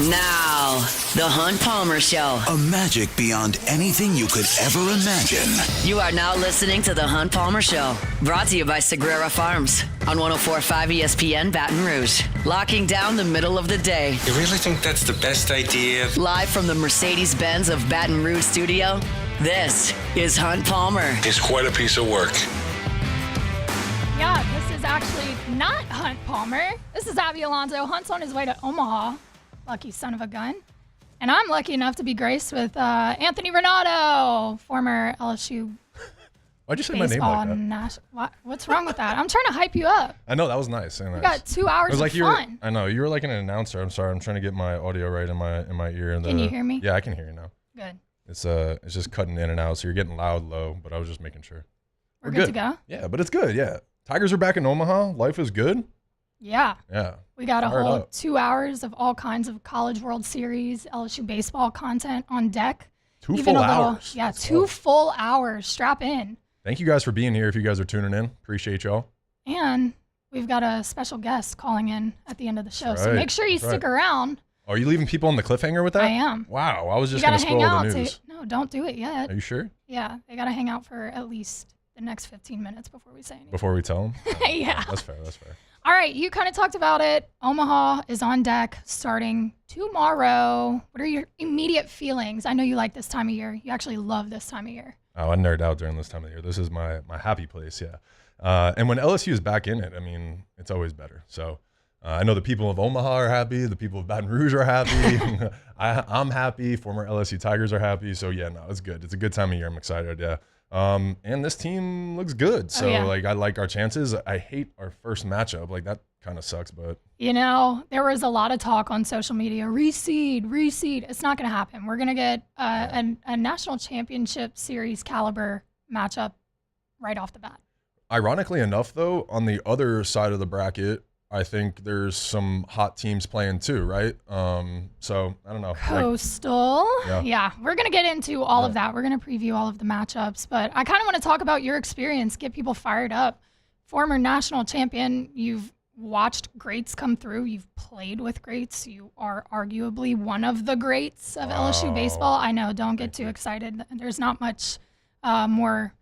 Now, the Hunt Palmer Show. A magic beyond anything you could ever imagine. You are now listening to the Hunt Palmer Show. Brought to you by Sagrera Farms on 104.5 ESPN Baton Rouge. Locking down the middle of the day. You really think that's the best idea? Live from the Mercedes-Benz of Baton Rouge studio, this is Hunt Palmer. It's quite a piece of work. Yeah, this is actually not Hunt Palmer. This is Abby Alonzo. Hunt's on his way to Omaha. Lucky son of a gun. And I'm lucky enough to be graced with Anthony Ranaudo, former LSU Why'd you say my name like that? What's wrong with that? I'm trying to hype you up. I know, that was nice. We got 2 hours of fun. I know, you were like an announcer. I'm sorry, I'm trying to get my audio right in my ear. Can you hear me? Yeah, I can hear you now. Good. It's just cutting in and out, so you're getting loud, low, but I was just making sure. We're good to go? Yeah, but it's good, yeah. Tigers are back in Omaha. Life is good. Yeah. Yeah. We got a whole 2 hours of all kinds of College World Series, LSU baseball content on deck. Two full hours. Yeah, two full hours. Strap in. Thank you guys for being here if you guys are tuning in. Appreciate y'all. And we've got a special guest calling in at the end of the show. So make sure you stick around. Are you leaving people on the cliffhanger with that? I am. Wow. I was just going to spoil the news. No, don't do it yet. Are you sure? Yeah. They got to hang out for at least the next 15 minutes before we say anything. Before we tell them? Yeah. That's fair. That's fair. All right. You kind of talked about it. Omaha is on deck starting tomorrow. What are your immediate feelings? I know you like this time of year. You actually love this time of year. Oh, I nerd out during this time of the year. This is my happy place, yeah. And when LSU is back in it, I mean, it's always better. So I know the people of Omaha are happy. The people of Baton Rouge are happy. I'm happy. Former LSU Tigers are happy. So, yeah, no, it's good. It's a good time of year. I'm excited, yeah. And this team looks good. So, like, I like our chances. I hate our first matchup. Like, that kind of sucks, but. You know, there was a lot of talk on social media. Reseed. It's not going to happen. We're going to get a national championship series caliber matchup right off the bat. Ironically enough, though, on the other side of the bracket, I think there's some hot teams playing too, right? So, I don't know. Coastal. Yeah, we're going to get into all of that. We're going to preview all of the matchups. But I kind of want to talk about your experience, get people fired up. Former national champion, you've watched greats come through. You've played with greats. You are arguably one of the greats of LSU baseball. I know, don't get too excited. There's not much more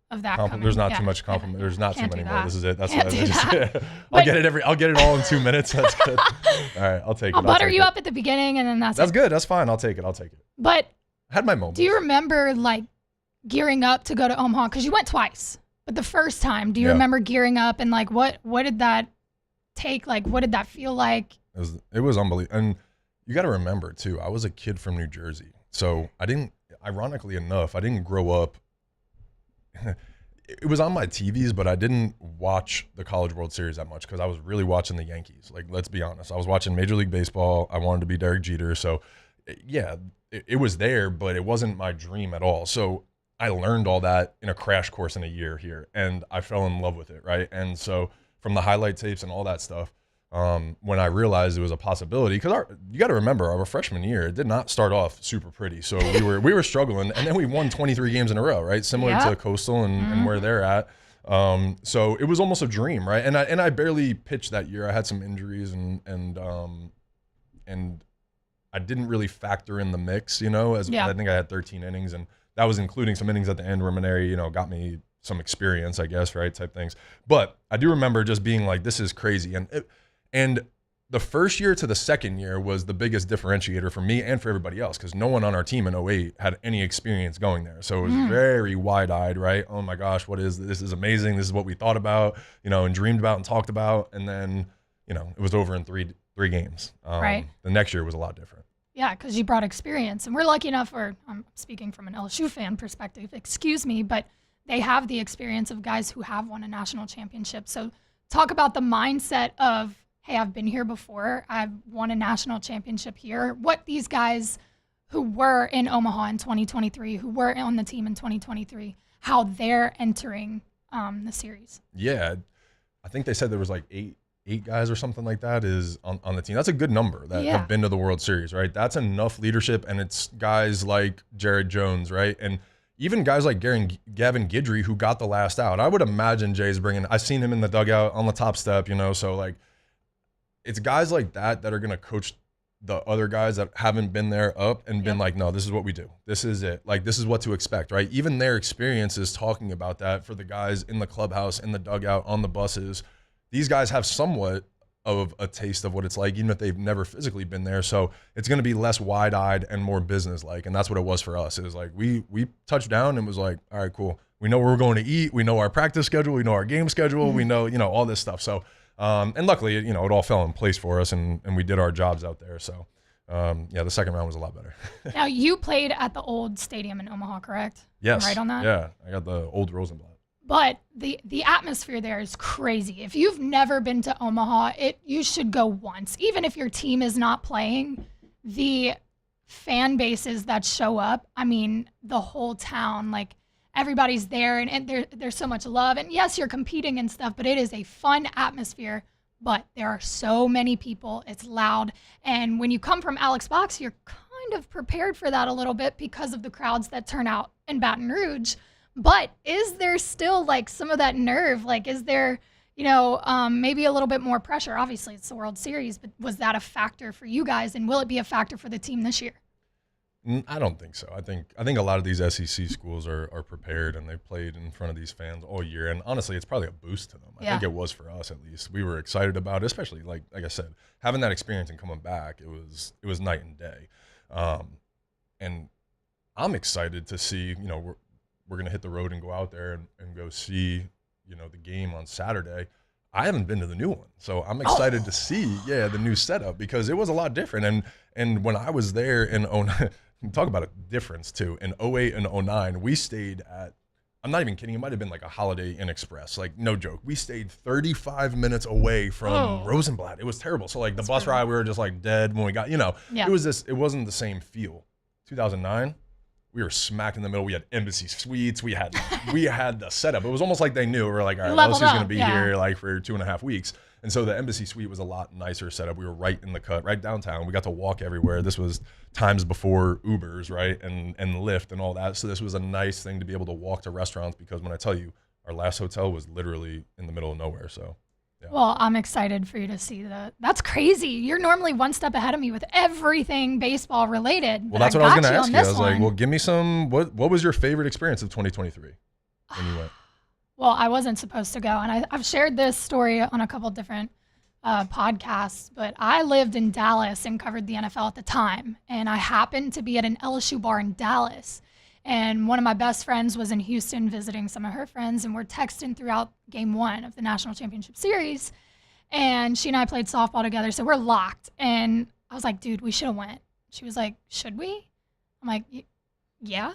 of that coming. There's not too much compliment. There's not too many more. This is it. That's what I'll get it all in 2 minutes. That's good. All right, I'll take it. I'll butter you up at the beginning, and then that's good. That's fine. I'll take it. But I had my moments. Do you remember like gearing up to go to Omaha? Because you went twice, but the first time, do you remember gearing up and like what did that take? Like what did that feel like? It was unbelievable. And you got to remember too, I was a kid from New Jersey, so ironically enough, I didn't grow up. It was on my TVs, but I didn't watch the College World Series that much because I was really watching the Yankees. Like, let's be honest. I was watching Major League Baseball. I wanted to be Derek Jeter. So, yeah, it was there, but it wasn't my dream at all. So I learned all that in a crash course in a year here, and I fell in love with it, right? And so from the highlight tapes and all that stuff, when I realized it was a possibility, because you got to remember our freshman year, it did not start off super pretty. So we were struggling, and then we won 23 games in a row, right? Similar to Coastal and where they're at. So it was almost a dream, right? And I barely pitched that year. I had some injuries and I didn't really factor in the mix, you know. I think I had 13 innings, and that was including some innings at the end where Maneri, you know, got me some experience, I guess, right? Type things. But I do remember just being like, this is crazy, and the first year to the second year was the biggest differentiator for me and for everybody else because no one on our team in 08 had any experience going there. So it was very wide-eyed, right? Oh my gosh, what is this? This is amazing. This is what we thought about, you know, and dreamed about and talked about. And then, you know, it was over in three games. Right. The next year was a lot different. Yeah, because you brought experience. And we're lucky enough, or I'm speaking from an LSU fan perspective, excuse me, but they have the experience of guys who have won a national championship. So talk about the mindset of, hey, I've been here before. I've won a national championship here. What these guys who were in Omaha in 2023, who were on the team in 2023, how they're entering the series. Yeah, I think they said there was like eight guys or something like that is on the team. That's a good number that have been to the World Series, right? That's enough leadership, and it's guys like Jared Jones, right? And even guys like Gavin Guidry, who got the last out. I would imagine Jay's bringing – I've seen him in the dugout on the top step, you know, so like – it's guys like that are going to coach the other guys that haven't been there up and been like, no, this is what we do. This is it. Like, this is what to expect, right? Even their experiences talking about that for the guys in the clubhouse, in the dugout, on the buses. These guys have somewhat of a taste of what it's like, even if they've never physically been there. So it's going to be less wide-eyed and more business-like, and that's what it was for us. It was like we touched down and was like, all right, cool. We know where we're going to eat. We know our practice schedule. We know our game schedule. We know, all this stuff. So, and luckily, it all fell in place for us, and we did our jobs out there. So, the second round was a lot better. Now, you played at the old stadium in Omaha, correct? Yes. I'm right on that? Yeah, I got the old Rosenblatt. But the atmosphere there is crazy. If you've never been to Omaha, you should go once. Even if your team is not playing, the fan bases that show up, I mean, the whole town, like, everybody's there, and there's so much love. And yes, you're competing and stuff, but it is a fun atmosphere. But there are so many people. It's loud. And when you come from Alex Box, you're kind of prepared for that a little bit because of the crowds that turn out in Baton Rouge. But is there still, like, some of that nerve? Like, is there, maybe a little bit more pressure? Obviously, it's the World Series, but was that a factor for you guys? And will it be a factor for the team this year? I don't think so. I think a lot of these SEC schools are prepared, and they've played in front of these fans all year. And honestly, it's probably a boost to them. I think it was for us, at least. We were excited about it, especially like I said, having that experience and coming back. It was night and day. And I'm excited to see. We're gonna hit the road and go out there and go see the game on Saturday. I haven't been to the new one, so I'm excited to see the new setup, because it was a lot different. And when I was there in talk about a difference too. In 08 and 09, we stayed at, I'm not even kidding, it might have been like a Holiday Inn Express. Like, no joke. We stayed 35 minutes away from Rosenblatt. It was terrible. So like the bus ride, we were just like dead when we got, it wasn't the same feel. 2009, we were smack in the middle. We had embassy suites. We had the setup. It was almost like they knew. We were like, all right, LSU's going to be here like for 2.5 weeks. And so the embassy suite was a lot nicer setup. We were right in the cut, right downtown. We got to walk everywhere. This was times before Ubers, right, and Lyft and all that. So this was a nice thing to be able to walk to restaurants, because when I tell you, our last hotel was literally in the middle of nowhere. So, yeah. Well, I'm excited for you to see that. That's crazy. You're normally one step ahead of me with everything baseball related. Well, that's what I was going to ask you. I was like, well, give me some. What was your favorite experience of 2023 when you went? Well, I wasn't supposed to go, and I've shared this story on a couple different podcasts, but I lived in Dallas and covered the NFL at the time, and I happened to be at an LSU bar in Dallas, and one of my best friends was in Houston visiting some of her friends, and we're texting throughout Game 1 of the National Championship Series, and she and I played softball together, so we're locked, and I was like, dude, we should have went. She was like, should we? I'm like, yeah.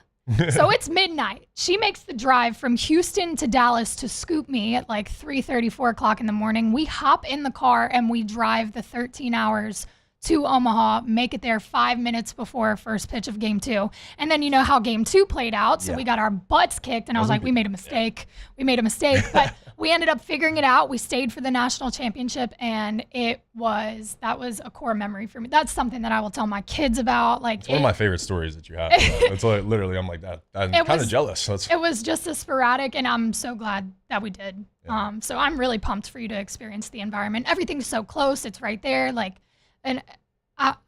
So it's midnight. She makes the drive from Houston to Dallas to scoop me at like 3:30, 4 o'clock in the morning. We hop in the car and we drive the 13 hours to Omaha, make it there 5 minutes before first pitch of Game 2. And then you know how Game 2 played out, so we got our butts kicked, and I was like, we made a mistake. We made a mistake, but we ended up figuring it out. We stayed for the national championship, and that was a core memory for me. That's something that I will tell my kids about. Like, it's one of my favorite stories that you have. It's like, literally, I'm like that. I'm kind of jealous. It was just as sporadic, and I'm so glad that we did. Yeah. So I'm really pumped for you to experience the environment. Everything's so close. It's right there. Like, and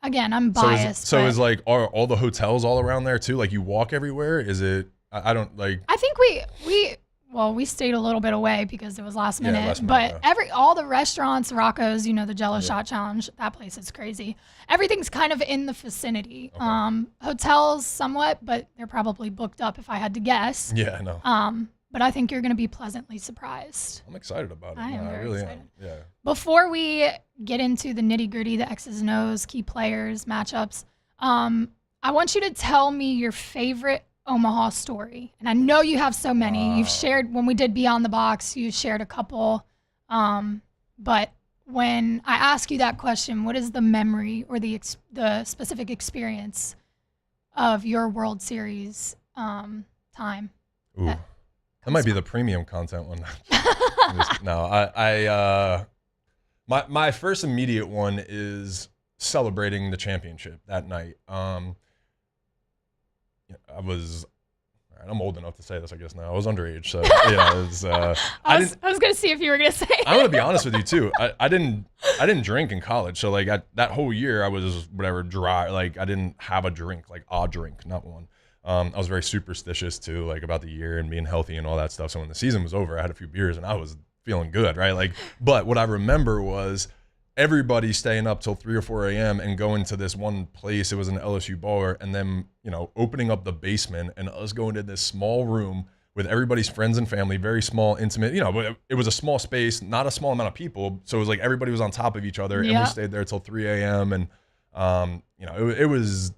again, I'm biased. So is like, are all the hotels all around there too? Like, you walk everywhere? Is it? I don't like. I think we stayed a little bit away because it was last minute. But all the restaurants, Rocco's, the Jello Shot Challenge, that place is crazy. Everything's kind of in the vicinity. Okay. Hotels somewhat, but they're probably booked up if I had to guess. Yeah, I know. But I think you're going to be pleasantly surprised. I'm excited about it. I am very excited. Yeah. Before we get into the nitty-gritty, the X's and O's, key players, matchups, I want you to tell me your favorite Omaha story. And I know you have so many. You've shared, when we did Beyond the Box, you shared a couple. But when I ask you that question, what is the memory or the specific experience of your World Series time? Ooh. That might be the premium content one. No, my first immediate one is celebrating the championship that night. I was All right, I'm old enough to say this, I guess now. I was underage, so yeah. It was, I was going to see if you were going to say it. I'm going to be honest with you too. I didn't drink in college, so like that whole year I was whatever dry. Like I didn't have a drink, like a drink, not one. I was very superstitious too, like about the year and being healthy and all that stuff. So when the season was over, I had a few beers and I was feeling good, right? Like, but what I remember was everybody staying up till 3 or 4 a.m. and going to this one place. It was an LSU bar, and then opening up the basement and us going to this small room with everybody's friends and family, very small, intimate. But it was a small space, not a small amount of people. So it was like everybody was on top of each other, and we stayed there till 3 a.m. And it was.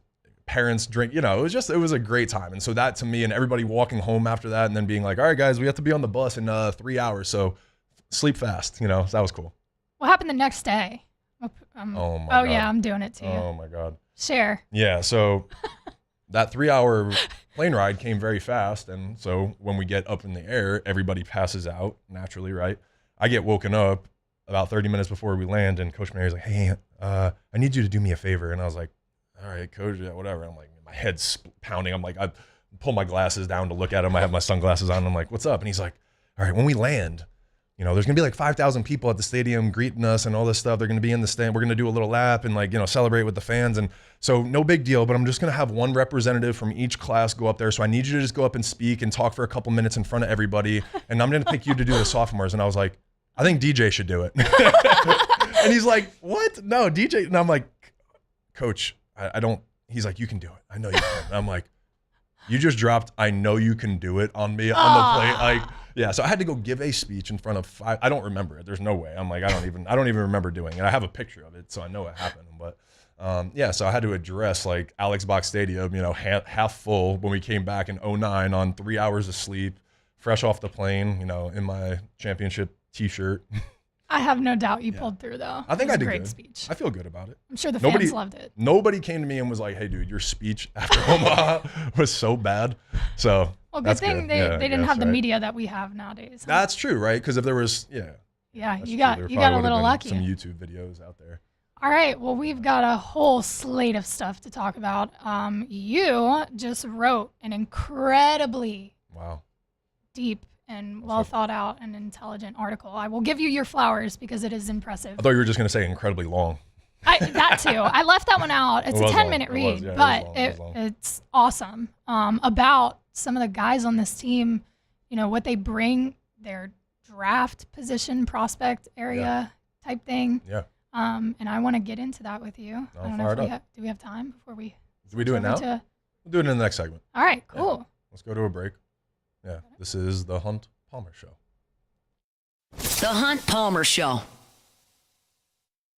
Parents drink, it was a great time. And so that to me, and everybody walking home after that and then being like, all right, guys, we have to be on the bus in 3 hours. So sleep fast, so that was cool. What happened the next day? Oh my God. Yeah, I'm doing it to you. Oh my God. Share. Yeah. So that 3 hour plane ride came very fast. And so when we get up in the air, everybody passes out naturally, right? I get woken up about 30 minutes before we land, and Coach Mary's like, hey, I need you to do me a favor. And I was like, all right, coach, yeah, whatever. I'm like, my head's pounding. I'm like, I pull my glasses down to look at him. I have my sunglasses on. I'm like, what's up? And he's like, all right, when we land, there's going to be like 5,000 people at the stadium greeting us and all this stuff. They're going to be in the stand. We're going to do a little lap and celebrate with the fans. And so no big deal, but I'm just going to have one representative from each class go up there. So I need you to just go up and speak and talk for a couple minutes in front of everybody. And I'm going to pick you to do the sophomores. And I was like, I think DJ should do it. And he's like, what? No, DJ. And I'm like, Coach, I don't. He's like, you can do it. I know you can. And I'm like, you just dropped, I know you can do it on me on the plate. Like, yeah. So I had to go give a speech in front of 5. I don't remember it. There's no way. I'm like, I don't even remember doing it. I have a picture of it, so I know it happened. But so I had to address like Alex Box Stadium, half full when we came back in 2009 on 3 hours of sleep, fresh off the plane, in my championship T-shirt. I have no doubt you pulled through, though. I think I did great good. Speech. I feel good about it. I'm sure the fans loved it. Nobody came to me and was like, hey, dude, your speech after Omaha was so bad. So well, good thing they didn't have the media that we have nowadays. Huh? That's true, right? Because if there was, yeah, you got a little lucky. Some YouTube videos out there. All right, well, we've got a whole slate of stuff to talk about. You just wrote an incredibly deep and well thought out and intelligent article. I will give you your flowers because it is impressive. I thought you were just going to say incredibly long. That too. I left that one out. It's a 10-minute read, but it's awesome. About some of the guys on this team, what they bring, their draft position, prospect area type thing. Yeah. And I want to get into that with you. I don't know if do we have time before we? Do we do it now? We'll do it in the next segment. All right, cool. Yeah. Let's go to a break. Yeah, this is the Hunt Palmer Show. The Hunt Palmer Show.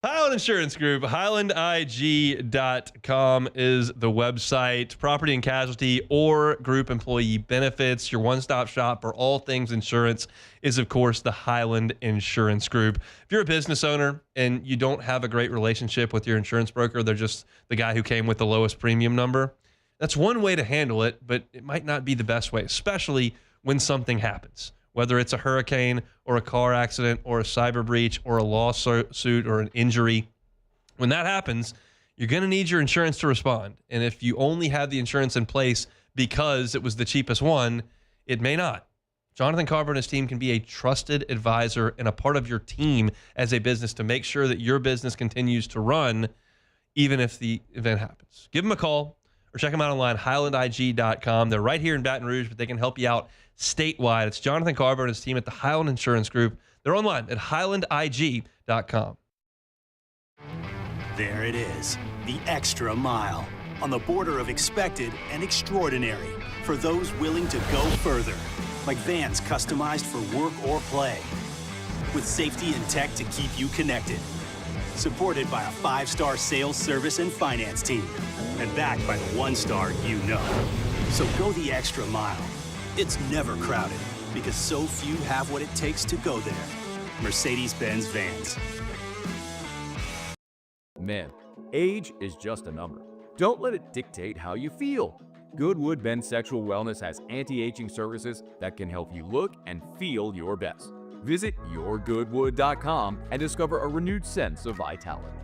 Highland Insurance Group, HighlandIG.com is the website. Property and casualty or group employee benefits. Your one-stop shop for all things insurance is, of course, the Highland Insurance Group. If you're a business owner and you don't have a great relationship with your insurance broker, they're just the guy who came with the lowest premium number, that's one way to handle it, but it might not be the best way, especially when something happens. Whether it's a hurricane or a car accident or a cyber breach or a lawsuit or an injury. When that happens, you're going to need your insurance to respond. And if you only have the insurance in place because it was the cheapest one, it may not. Jonathan Carver and his team can be a trusted advisor and a part of your team as a business to make sure that your business continues to run even if the event happens. Give them a call or check them out online, HighlandIG.com. They're right here in Baton Rouge, but they can help you out statewide. It's Jonathan Carver and his team at the Highland Insurance Group. They're online at HighlandIG.com. There it is, the extra mile, on the border of expected and extraordinary for those willing to go further, like vans customized for work or play, with safety and tech to keep you connected. Supported by a 5-star sales, service, and finance team, and backed by the 1-star you know. So go the extra mile. It's never crowded, because so few have what it takes to go there. Mercedes-Benz Vans. Men, age is just a number. Don't let it dictate how you feel. Goodwood Men's Sexual Wellness has anti-aging services that can help you look and feel your best. Visit yourgoodwood.com and discover a renewed sense of vitality.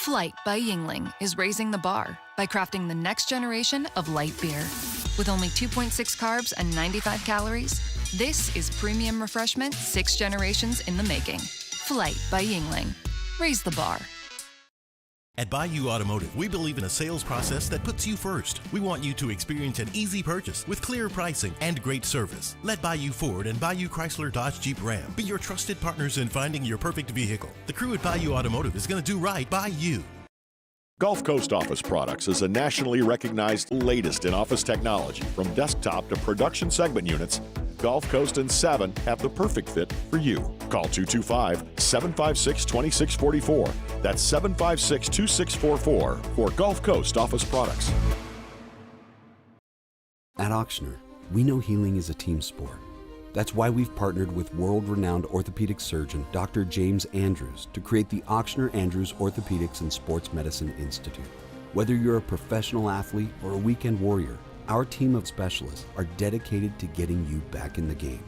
Flight by Yingling is raising the bar by crafting the next generation of light beer. With only 2.6 carbs and 95 calories, this is premium refreshment 6 generations in the making. Flight by Yingling. Raise the bar. At Bayou Automotive, we believe in a sales process that puts you first. We want you to experience an easy purchase with clear pricing and great service. Let Bayou Ford and Bayou Chrysler Dodge Jeep Ram be your trusted partners in finding your perfect vehicle. The crew at Bayou Automotive is going to do right by you. Gulf Coast Office Products is a nationally recognized latest in office technology. From desktop to production segment units, Gulf Coast and Savin have the perfect fit for you. Call 225-756-2644. That's 756-2644 for Gulf Coast Office Products. At Ochsner, we know healing is a team sport. That's why we've partnered with world-renowned orthopedic surgeon Dr. James Andrews to create the Ochsner Andrews Orthopedics and Sports Medicine Institute. Whether you're a professional athlete or a weekend warrior, our team of specialists are dedicated to getting you back in the game.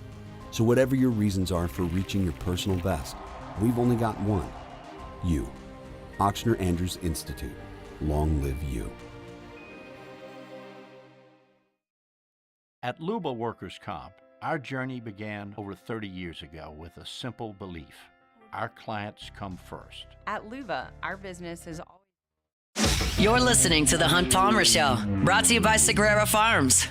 So whatever your reasons are for reaching your personal best, we've only got one: you. Ochsner Andrews Institute. Long live you. At Luba Workers' Comp, our journey began over 30 years ago with a simple belief: our clients come first. At Luba, our business is always... You're listening to The Hunt Palmer Show, brought to you by Sagrera Farms.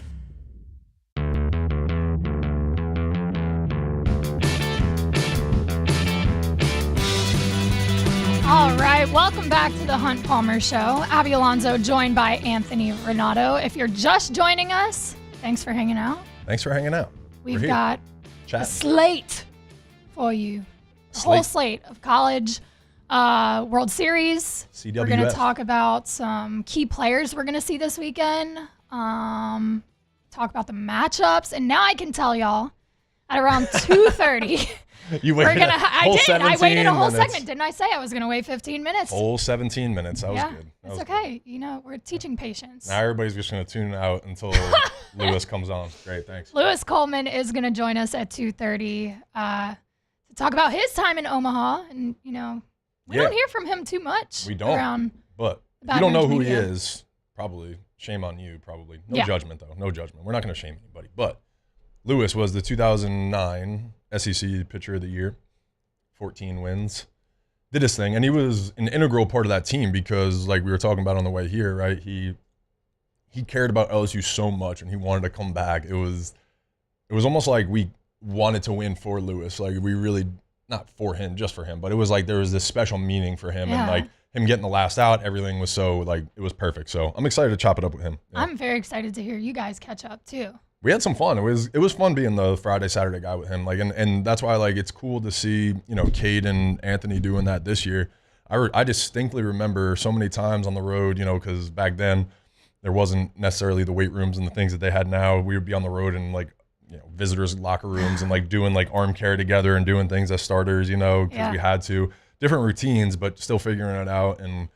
All right, welcome back to the Hunt Palmer Show. Abby Alonzo joined by Anthony Ranaudo. If you're just joining us, thanks for hanging out. Thanks for hanging out. We've got a slate for you. A whole slate of college World Series. CWS. We're going to talk about some key players we're going to see this weekend. Talk about the matchups. And now I can tell y'all at around 2:30. You waited I waited a whole segment. Didn't I say I was going to wait 15 minutes? Whole 17 minutes. That was good. It's okay. Good. You know, we're teaching patience. Now everybody's just going to tune out until Lewis comes on. Great, thanks. Lewis Coleman is going to join us at 2:30 to talk about his time in Omaha. And, you know, we don't hear from him too much. We don't. But if you don't know who he is, probably shame on you, probably. No judgment, though. No judgment. We're not going to shame anybody. But Lewis was the 2009 SEC Pitcher of the Year, 14 wins, did his thing, and he was an integral part of that team because, like we were talking about on the way here, right? He cared about LSU so much, and he wanted to come back. It was almost like we wanted to win for Lewis. Like we really, not for him, just for him, but it was like there was this special meaning for him, and like him getting the last out, everything was so like it was perfect. So I'm excited to chop it up with him. Yeah. I'm very excited to hear you guys catch up too. We had some fun. It was fun being the Friday, Saturday guy with him. Like, and that's why like it's cool to see, you know, Cade and Anthony doing that this year. I distinctly remember so many times on the road, you know, because back then there wasn't necessarily the weight rooms and the things that they had now. We would be on the road and like, you know, visitors' locker rooms and like doing like arm care together and doing things as starters, you know, because we had to. Different routines, but still figuring it out. And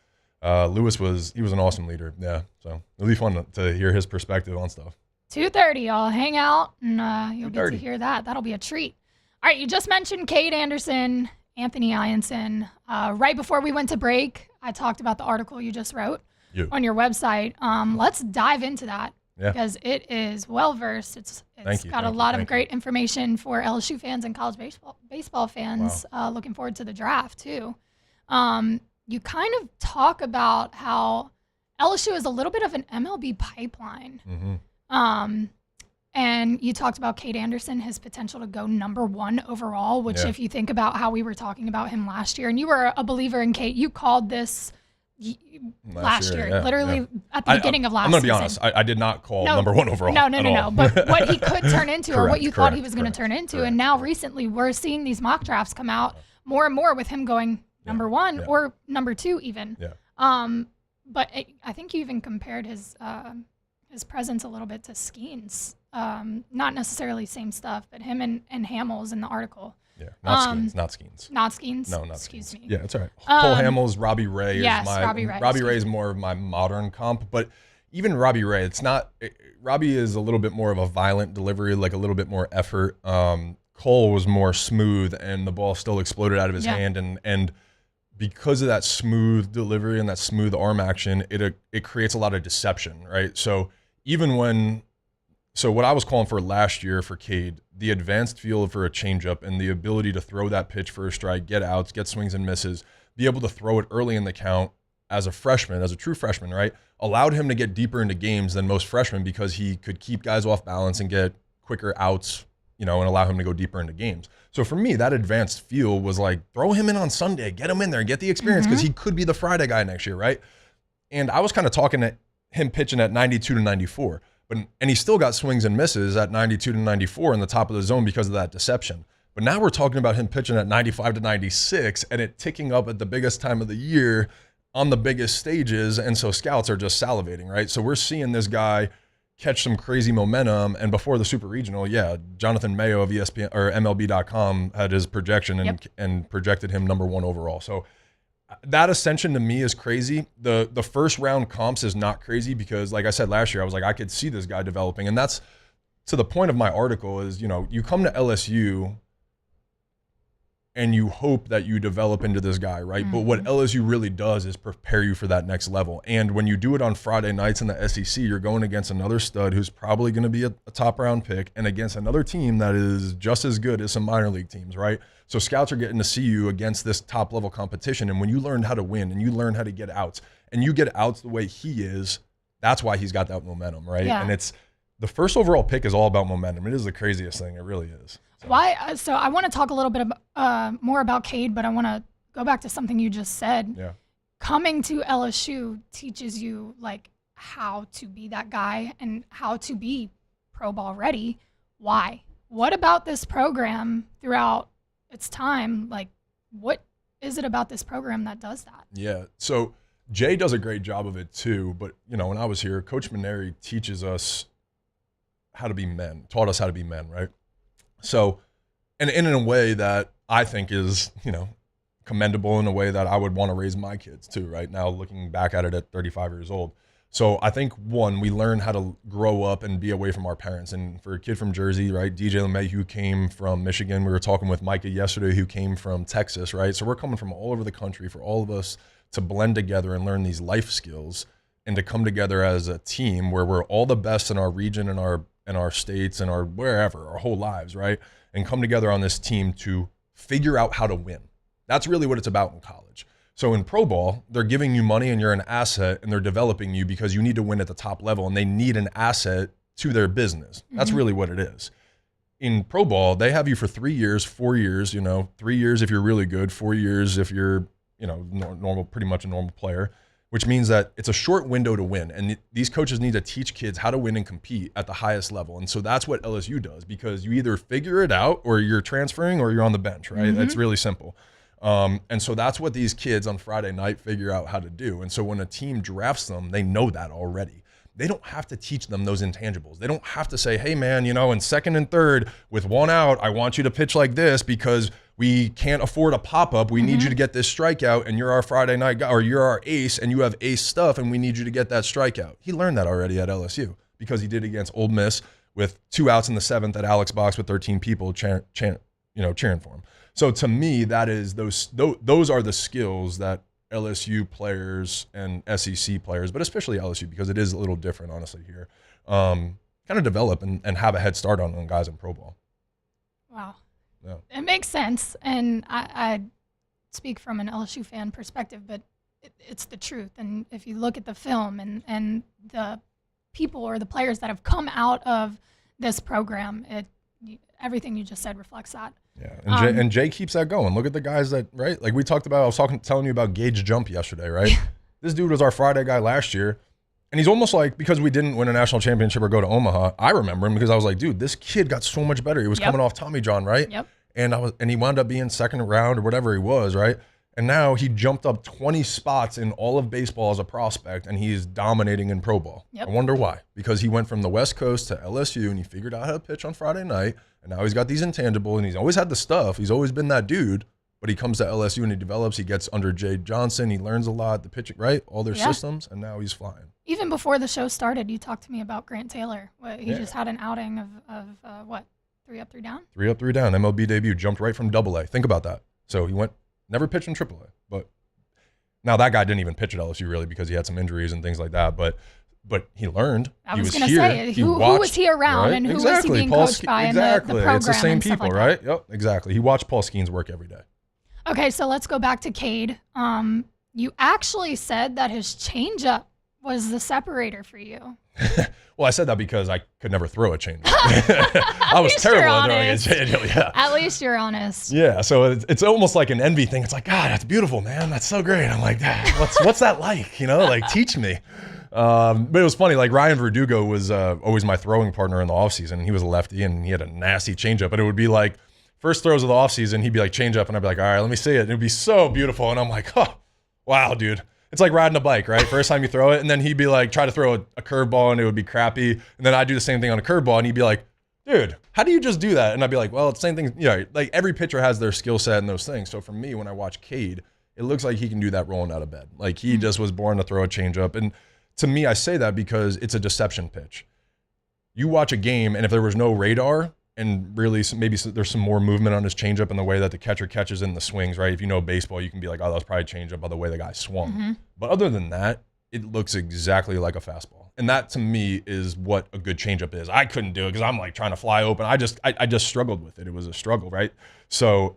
Lewis was an awesome leader. Yeah, so it'll be fun to hear his perspective on stuff. 2:30, I'll hang out and you'll get to hear that. That'll be a treat. All right, you just mentioned Cade Anderson, Anthony Iansson. Right before we went to break, I talked about the article you just wrote on your website. Let's dive into that because it is well-versed. It's got a lot of great information for LSU fans and college baseball fans looking forward to the draft too. You kind of talk about how LSU is a little bit of an MLB pipeline. Mm-hmm. And you talked about Cade Anderson, his potential to go #1 overall, which if you think about how we were talking about him last year, and you were a believer in Cade, you called this last year literally at the beginning of last season. I'm going to be honest, I did not call #1 overall. No. But what he could turn into or what you thought he was going to turn into. And now recently we're seeing these mock drafts come out more and more with him going #1 or #2 even. But I think you even compared his presence a little bit to Skeens. Not necessarily same stuff, but him and Hamels in the article. Yeah, not Skeens. Not Skeens? No, not Excuse Skeens. me. Yeah, it's all right. Cole Hamels, Robbie Ray. Robbie Ray. Robbie Ray is more of my modern comp, but even Robbie Ray, it's not. Robbie is a little bit more of a violent delivery, like a little bit more effort. Cole was more smooth, and the ball still exploded out of his hand, and because of that smooth delivery and that smooth arm action, it creates a lot of deception, right? So what I was calling for last year for Cade, the advanced feel for a changeup and the ability to throw that pitch for a strike, get outs, get swings and misses, be able to throw it early in the count as a freshman, as a true freshman, right? Allowed him to get deeper into games than most freshmen because he could keep guys off balance and get quicker outs, and allow him to go deeper into games. So for me, that advanced feel was like, throw him in on Sunday, get him in there, get the experience, because he could be the Friday guy next year, right? And I was kind of talking at him pitching at 92 to 94, and he still got swings and misses at 92 to 94 in the top of the zone because of that deception. But now we're talking about him pitching at 95 to 96 and it ticking up at the biggest time of the year on the biggest stages. And so scouts are just salivating, right? So we're seeing this guy catch some crazy momentum. And before the Super Regional, Jonathan Mayo of ESPN or MLB.com had his projection and projected him #1 overall. So that ascension to me is crazy. The first round comps is not crazy because, like I said last year, I was like, I could see this guy developing. And that's to the point of my article is, you come to LSU and you hope that you develop into this guy, right? But what LSU really does is prepare you for that next level. And when you do it on Friday nights in the SEC, you're going against another stud who's probably going to be a top round pick and against another team that is just as good as some minor league teams, right? So scouts are getting to see you against this top level competition. And when you learn how to win and you learn how to get outs and you get outs the way he is, that's why he's got that momentum, right? Yeah. And it's the first overall pick is all about momentum. It is the craziest thing. It really is. Why? So I want to talk a little bit more about Cade, but I want to go back to something you just said. Yeah. Coming to LSU teaches you like how to be that guy and how to be pro ball ready. Why? What about this program throughout its time? Like, what is it about this program that does that? Yeah. So Jay does a great job of it too. But when I was here, Coach Maneri teaches us how to be men, taught us how to be men, right? So, and in a way that I think is, commendable in a way that I would want to raise my kids too, right? Now looking back at it at 35 years old. So I think one, we learn how to grow up and be away from our parents. And for a kid from Jersey, right? DJ LeMay, who came from Michigan. We were talking with Micah yesterday, who came from Texas, right? So we're coming from all over the country for all of us to blend together and learn these life skills and to come together as a team where we're all the best in our region and our states and our wherever, our whole lives, right? And come together on this team to figure out how to win. That's really what it's about in college. So in pro ball, they're giving you money and you're an asset and they're developing you because you need to win at the top level and they need an asset to their business. That's really what it is. In pro ball, they have you for 3 years, 4 years, 3 years if you're really good, 4 years if you're, normal, pretty much a normal player, which means that it's a short window to win. And these coaches need to teach kids how to win and compete at the highest level. And so that's what LSU does because you either figure it out or you're transferring or you're on the bench, right? It's really simple. And so that's what these kids on Friday night figure out how to do. And so when a team drafts them, they know that already. They don't have to teach them those intangibles. They don't have to say, hey man, in second and third with one out, I want you to pitch like this because we can't afford a pop-up. We need you to get this strikeout and you're our Friday night guy or you're our ace and you have ace stuff and we need you to get that strikeout. He learned that already at LSU because he did it against Ole Miss with 2 outs in the 7th at Alex Box with 13 people cheering for him. So to me, that is those are the skills that LSU players and SEC players, but especially LSU because it is a little different, honestly, here, kind of develop and have a head start on guys in pro ball. Wow. Yeah. It makes sense. And I speak from an LSU fan perspective, but it's the truth. And if you look at the film and the people or the players that have come out of this program, everything you just said reflects that. Yeah, and Jay keeps that going. Look at the guys that, right? Like we talked about, I was telling you about Gage Jump yesterday, right? This dude was our Friday guy last year. And he's almost like, because we didn't win a national championship or go to Omaha, I remember him because I was like, dude, this kid got so much better. He was coming off Tommy John, right? Yep. And he wound up being second round or whatever he was, right? And now he jumped up 20 spots in all of baseball as a prospect, and he's dominating in pro ball. Yep. I wonder why. Because he went from the West Coast to LSU, and he figured out how to pitch on Friday night, and now he's got these intangibles, and he's always had the stuff. He's always been that dude, but he comes to LSU and he develops. He gets under Jay Johnson. He learns a lot, the pitching, right? All their systems, and now he's flying. Even before the show started, you talked to me about Grant Taylor. He just had an outing of what, 3 up, 3 down? 3 up, 3 down. MLB debut, jumped right from AA. Think about that. So he never pitched in AAA, but Now that guy didn't even pitch at LSU really because he had some injuries and things like that, but he learned. I was going to say, who was he around, right? And who was he being coached by in the program? It's the same and stuff people, like right? that. Yep, exactly. He watched Paul Skeen's work every day. Okay, so let's go back to Cade. You actually said that his changeup was the separator for you. Well, I said that because I could never throw a changeup. I was terrible at throwing a changeup. Yeah. At least you're honest. Yeah, so it's almost like an envy thing. It's like, God, that's beautiful, man. That's so great. I'm like, what's that like? Like, teach me. But it was funny. Like Ryan Verdugo was always my throwing partner in the offseason. He was a lefty, and he had a nasty changeup. But it would be like first throws of the offseason, he'd be like changeup, and I'd be like, all right, let me see it. And it would be so beautiful, and I'm like, oh, wow, dude. It's like riding a bike, right? First time you throw it, and then he'd be like, try to throw a curveball, and it would be crappy. And then I'd do the same thing on a curveball, and he'd be like, dude, how do you just do that? And I'd be like, well, it's the same thing. Like every pitcher has their skill set and those things. So for me, when I watch Cade, it looks like he can do that rolling out of bed. Like he just was born to throw a changeup. And to me, I say that because it's a deception pitch. You watch a game, and if there was no radar, and really maybe there's some more movement on his changeup in the way that the catcher catches in the swings, right? If you know baseball, you can be like, oh, that was probably a changeup by the way the guy swung. Mm-hmm. But other than that, it looks exactly like a fastball. And that to me is what a good changeup is. I couldn't do it because I'm like trying to fly open. I just struggled with it. It was a struggle, right? So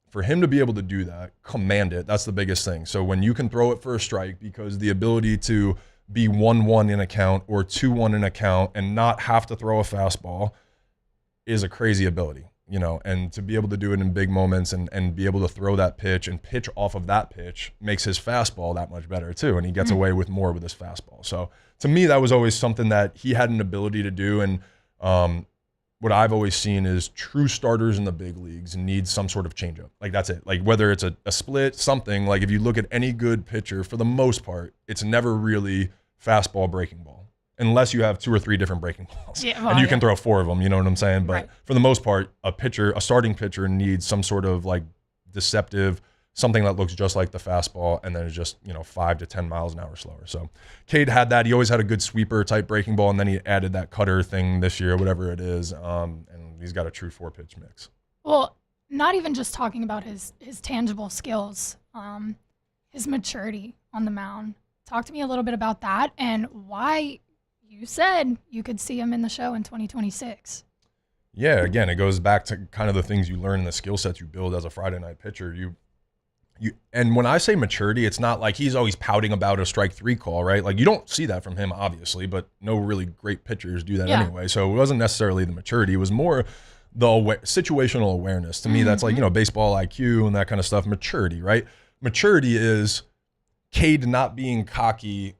for him to be able to do that, command it, that's the biggest thing. So when you can throw it for a strike, because the ability to be 1-1 in a count or 2-1 in a count and not have to throw a fastball is a crazy ability, and to be able to do it in big moments and be able to throw that pitch and pitch off of that pitch makes his fastball that much better too. And he gets away with more with his fastball. So to me, that was always something that he had an ability to do. And what I've always seen is true starters in the big leagues need some sort of changeup. Like that's it. Like whether it's a split, something, like if you look at any good pitcher, for the most part, it's never really fastball, breaking ball. Unless you have 2 or 3 different breaking balls, and you can throw 4 of them, you know what I'm saying? But for the most part, a starting pitcher needs some sort of like deceptive, something that looks just like the fastball, and then it's just 5 to 10 miles an hour slower. So Cade had that. He always had a good sweeper type breaking ball, and then he added that cutter thing this year, whatever it is, and he's got a true 4-pitch mix. Well, not even just talking about his tangible skills, his maturity on the mound. Talk to me a little bit about that and why you said you could see him in the show in 2026. Yeah, again, it goes back to kind of the things you learn and the skill sets you build as a Friday night pitcher. And when I say maturity, it's not like he's always pouting about a strike 3 call, right? Like you don't see that from him, obviously, but no really great pitchers do that anyway. So it wasn't necessarily the maturity. It was more the situational awareness. To me, that's like, baseball IQ and that kind of stuff. Maturity, right? Maturity is Cade not being cocky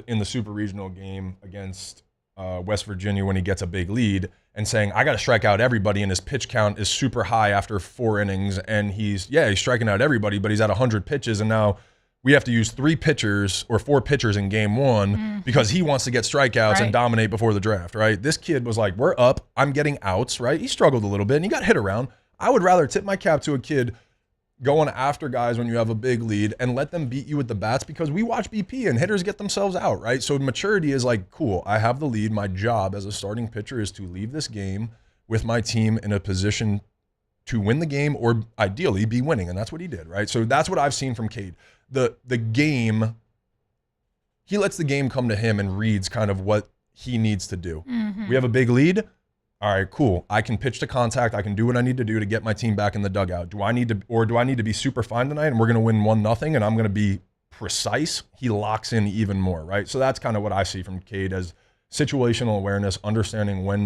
in the super regional game against West Virginia when he gets a big lead and saying, I got to strike out everybody, and his pitch count is super high after 4 innings, and he's striking out everybody, but he's at 100 pitches, and now we have to use 3 pitchers or 4 pitchers in game 1 because he wants to get strikeouts and dominate before the draft, right? This kid was like, we're up, I'm getting outs, right? He struggled a little bit, and he got hit around. I would rather tip my cap to a kid going after guys when you have a big lead and let them beat you with the bats, because we watch BP and hitters get themselves out, right? So maturity is like, cool, I have the lead. My job as a starting pitcher is to leave this game with my team in a position to win the game or ideally be winning. And that's what he did, right? So that's what I've seen from Cade. The game, he lets the game come to him and reads kind of what he needs to do. We have a big lead. All right, cool. I can pitch to contact. I can do what I need to do to get my team back in the dugout. Do I need to be super fine tonight and we're going to win 1-0 and I'm going to be precise? He locks in even more, right? So that's kind of what I see from Cade as situational awareness, understanding what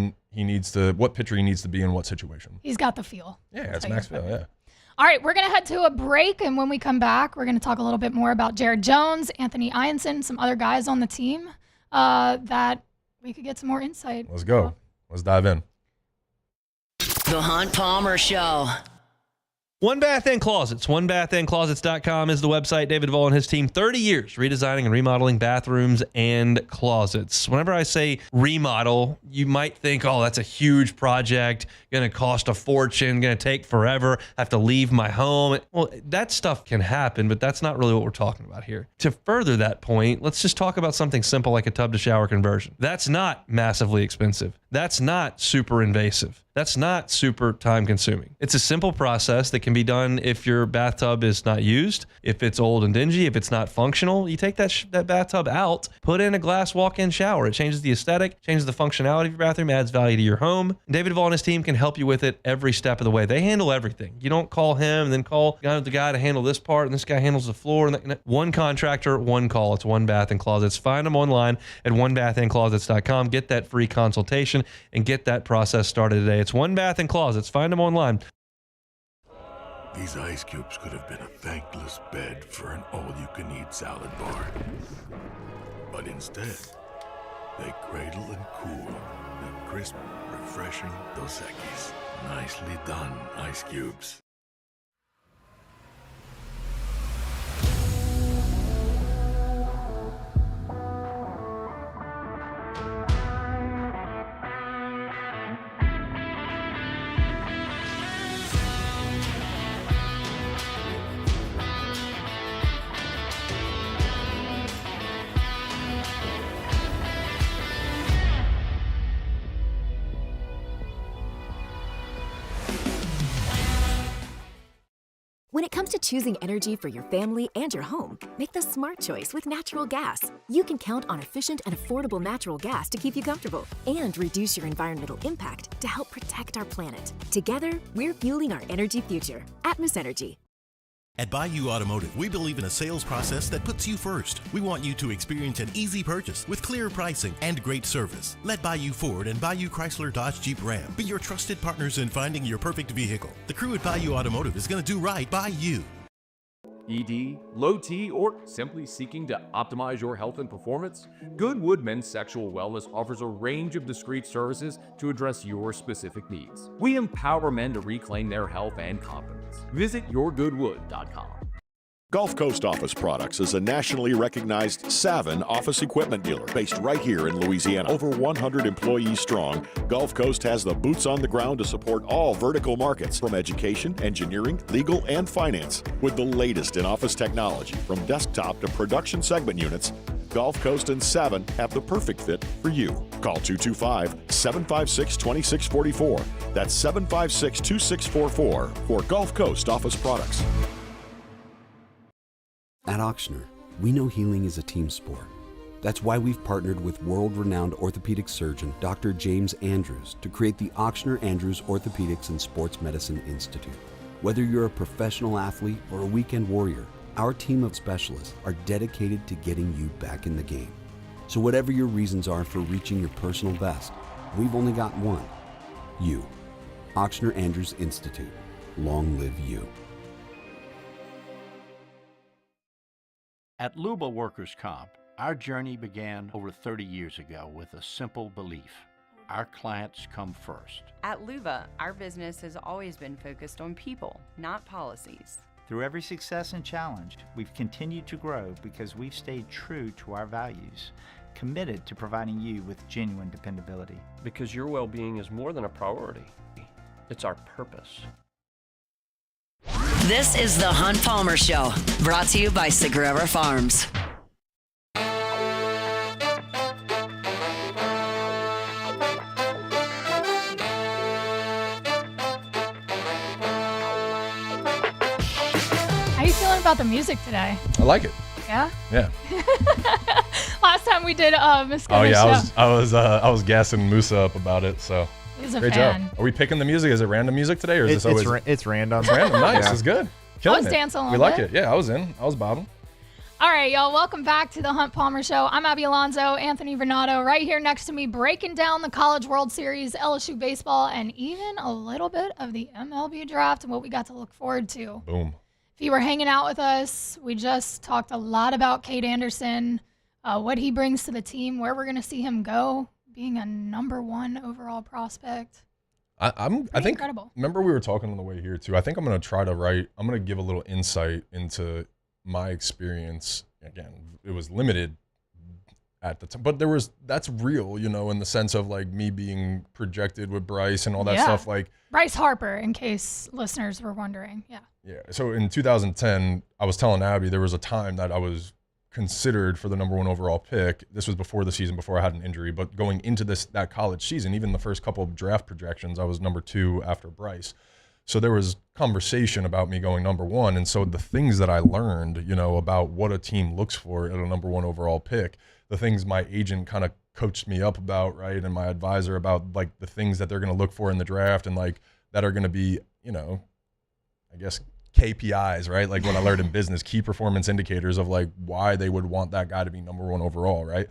pitcher he needs to be in what situation. He's got the feel. Yeah, it's max feel, yeah. All right, we're going to head to a break, and when we come back, we're going to talk a little bit more about Jared Jones, Anthony Iansson, some other guys on the team that we could get some more insight. Let's go. Let's dive in. The Hunt Palmer Show. One Bath and Closets. OneBathAndClosets.com is the website. David Vaughn and his team, 30 years redesigning and remodeling bathrooms and closets. Whenever I say remodel, you might think, oh, that's a huge project, going to cost a fortune, going to take forever, have to leave my home. Well, that stuff can happen, but that's not really what we're talking about here. To further that point, let's just talk about something simple like a tub to shower conversion. That's not massively expensive. That's not super invasive. That's not super time consuming. It's a simple process that can be done if your bathtub is not used, if it's old and dingy, if it's not functional. You take that bathtub out, put in a glass walk-in shower. It changes the aesthetic, changes the functionality of your bathroom, adds value to your home. David Duvall and his team can help you with it every step of the way. They handle everything. You don't call him and then call the guy to handle this part, and this guy handles the floor. And one contractor, one call. It's One Bath and Closets. Find them online at onebathandclosets.com. Get that free consultation and get that process started today. It's One Bath and Closets. Find them online. These ice cubes could have been a thankless bed for an all-you-can-eat salad bar. But instead, they cradle and cool the crisp, refreshing Dos Equis. Nicely done, ice cubes. When it comes to choosing energy for your family and your home, make the smart choice with natural gas. You can count on efficient and affordable natural gas to keep you comfortable and reduce your environmental impact to help protect our planet. Together, we're fueling our energy future. Atmos Energy. At Bayou Automotive, we believe in a sales process that puts you first. We want you to experience an easy purchase with clear pricing and great service. Let Bayou Ford and Bayou Chrysler Dodge Jeep Ram be your trusted partners in finding your perfect vehicle. The crew at Bayou Automotive is going to do right by you. ED, low T, or simply seeking to optimize your health and performance? Goodwood Men's Sexual Wellness offers a range of discreet services to address your specific needs. We empower men to reclaim their health and confidence. Visit yourgoodwood.com. Gulf Coast Office Products is a nationally recognized Savin office equipment dealer based right here in Louisiana. Over 100 employees strong, Gulf Coast has the boots on the ground to support all vertical markets from education, engineering, legal, and finance. With the latest in office technology, from desktop to production segment units, Gulf Coast and Savin have the perfect fit for you. Call 225-756-2644. That's 756-2644 for Gulf Coast Office Products. At Auctioner, we know healing is a team sport. That's why we've partnered with world-renowned orthopedic surgeon Dr. James Andrews to create the Auctioner Andrews Orthopedics and Sports Medicine Institute. Whether you're a professional athlete or a weekend warrior, our team of specialists are dedicated to getting you back in the game. So whatever your reasons are for reaching your personal best, we've only got one: you. Auctioner Andrews Institute. Long live you. At Louisville Workers' Comp, our journey began over 30 years ago with a simple belief: our clients come first. At Louisville, our business has always been focused on people, not policies. Through every success and challenge, we've continued to grow because we've stayed true to our values, committed to providing you with genuine dependability. Because your well-being is more than a priority. It's our purpose. This is the Hunt Palmer Show, brought to you by Cinderella Farms. How are you feeling about the music today? I like it. Yeah? Yeah. Last time we did Miss Oh yeah, show. I was gassing Musa up about it. So He's a great fan. job. Are we picking the music? Is it random music today, or is this always? It's random. It's random. Nice. Yeah. It's good. I Killing was it. dancing a We little like bit. it. Yeah, I was in. I was bobbing. All right, y'all. Welcome back to the Hunt Palmer Show. I'm Abby Alonzo, Anthony Ranaudo, right here next to me, breaking down the College World Series, LSU baseball, and even a little bit of the MLB draft and what we got to look forward to. Boom. If you were hanging out with us, we just talked a lot about Cade Anderson, what he brings to the team, where we're going to see him go, being a #1 overall prospect. I think. Incredible. Remember, we were talking on the way here too. I think I'm going to try to write. I'm going to give a little insight into my experience. Again, it was limited at the time, but that's real, in the sense of like me being projected with Bryce and all that stuff. Like Bryce Harper, in case listeners were wondering. Yeah. Yeah. So in 2010, I was telling Abby there was a time that I was considered for the number 1 overall pick. This was before the season, before I had an injury, but going into that college season, even the first couple of draft projections, I was number 2 after Bryce. So there was conversation about me going number 1. And so the things that I learned, you know, about what a team looks for at a number 1 overall pick, the things my agent kind of coached me up about, right, and my advisor about, like, the things that they're going to look for in the draft and, like, that are going to be, you know, I guess KPIs, right? Like what I learned in business, key performance indicators of, like, why they would want that guy to be number 1 overall, right?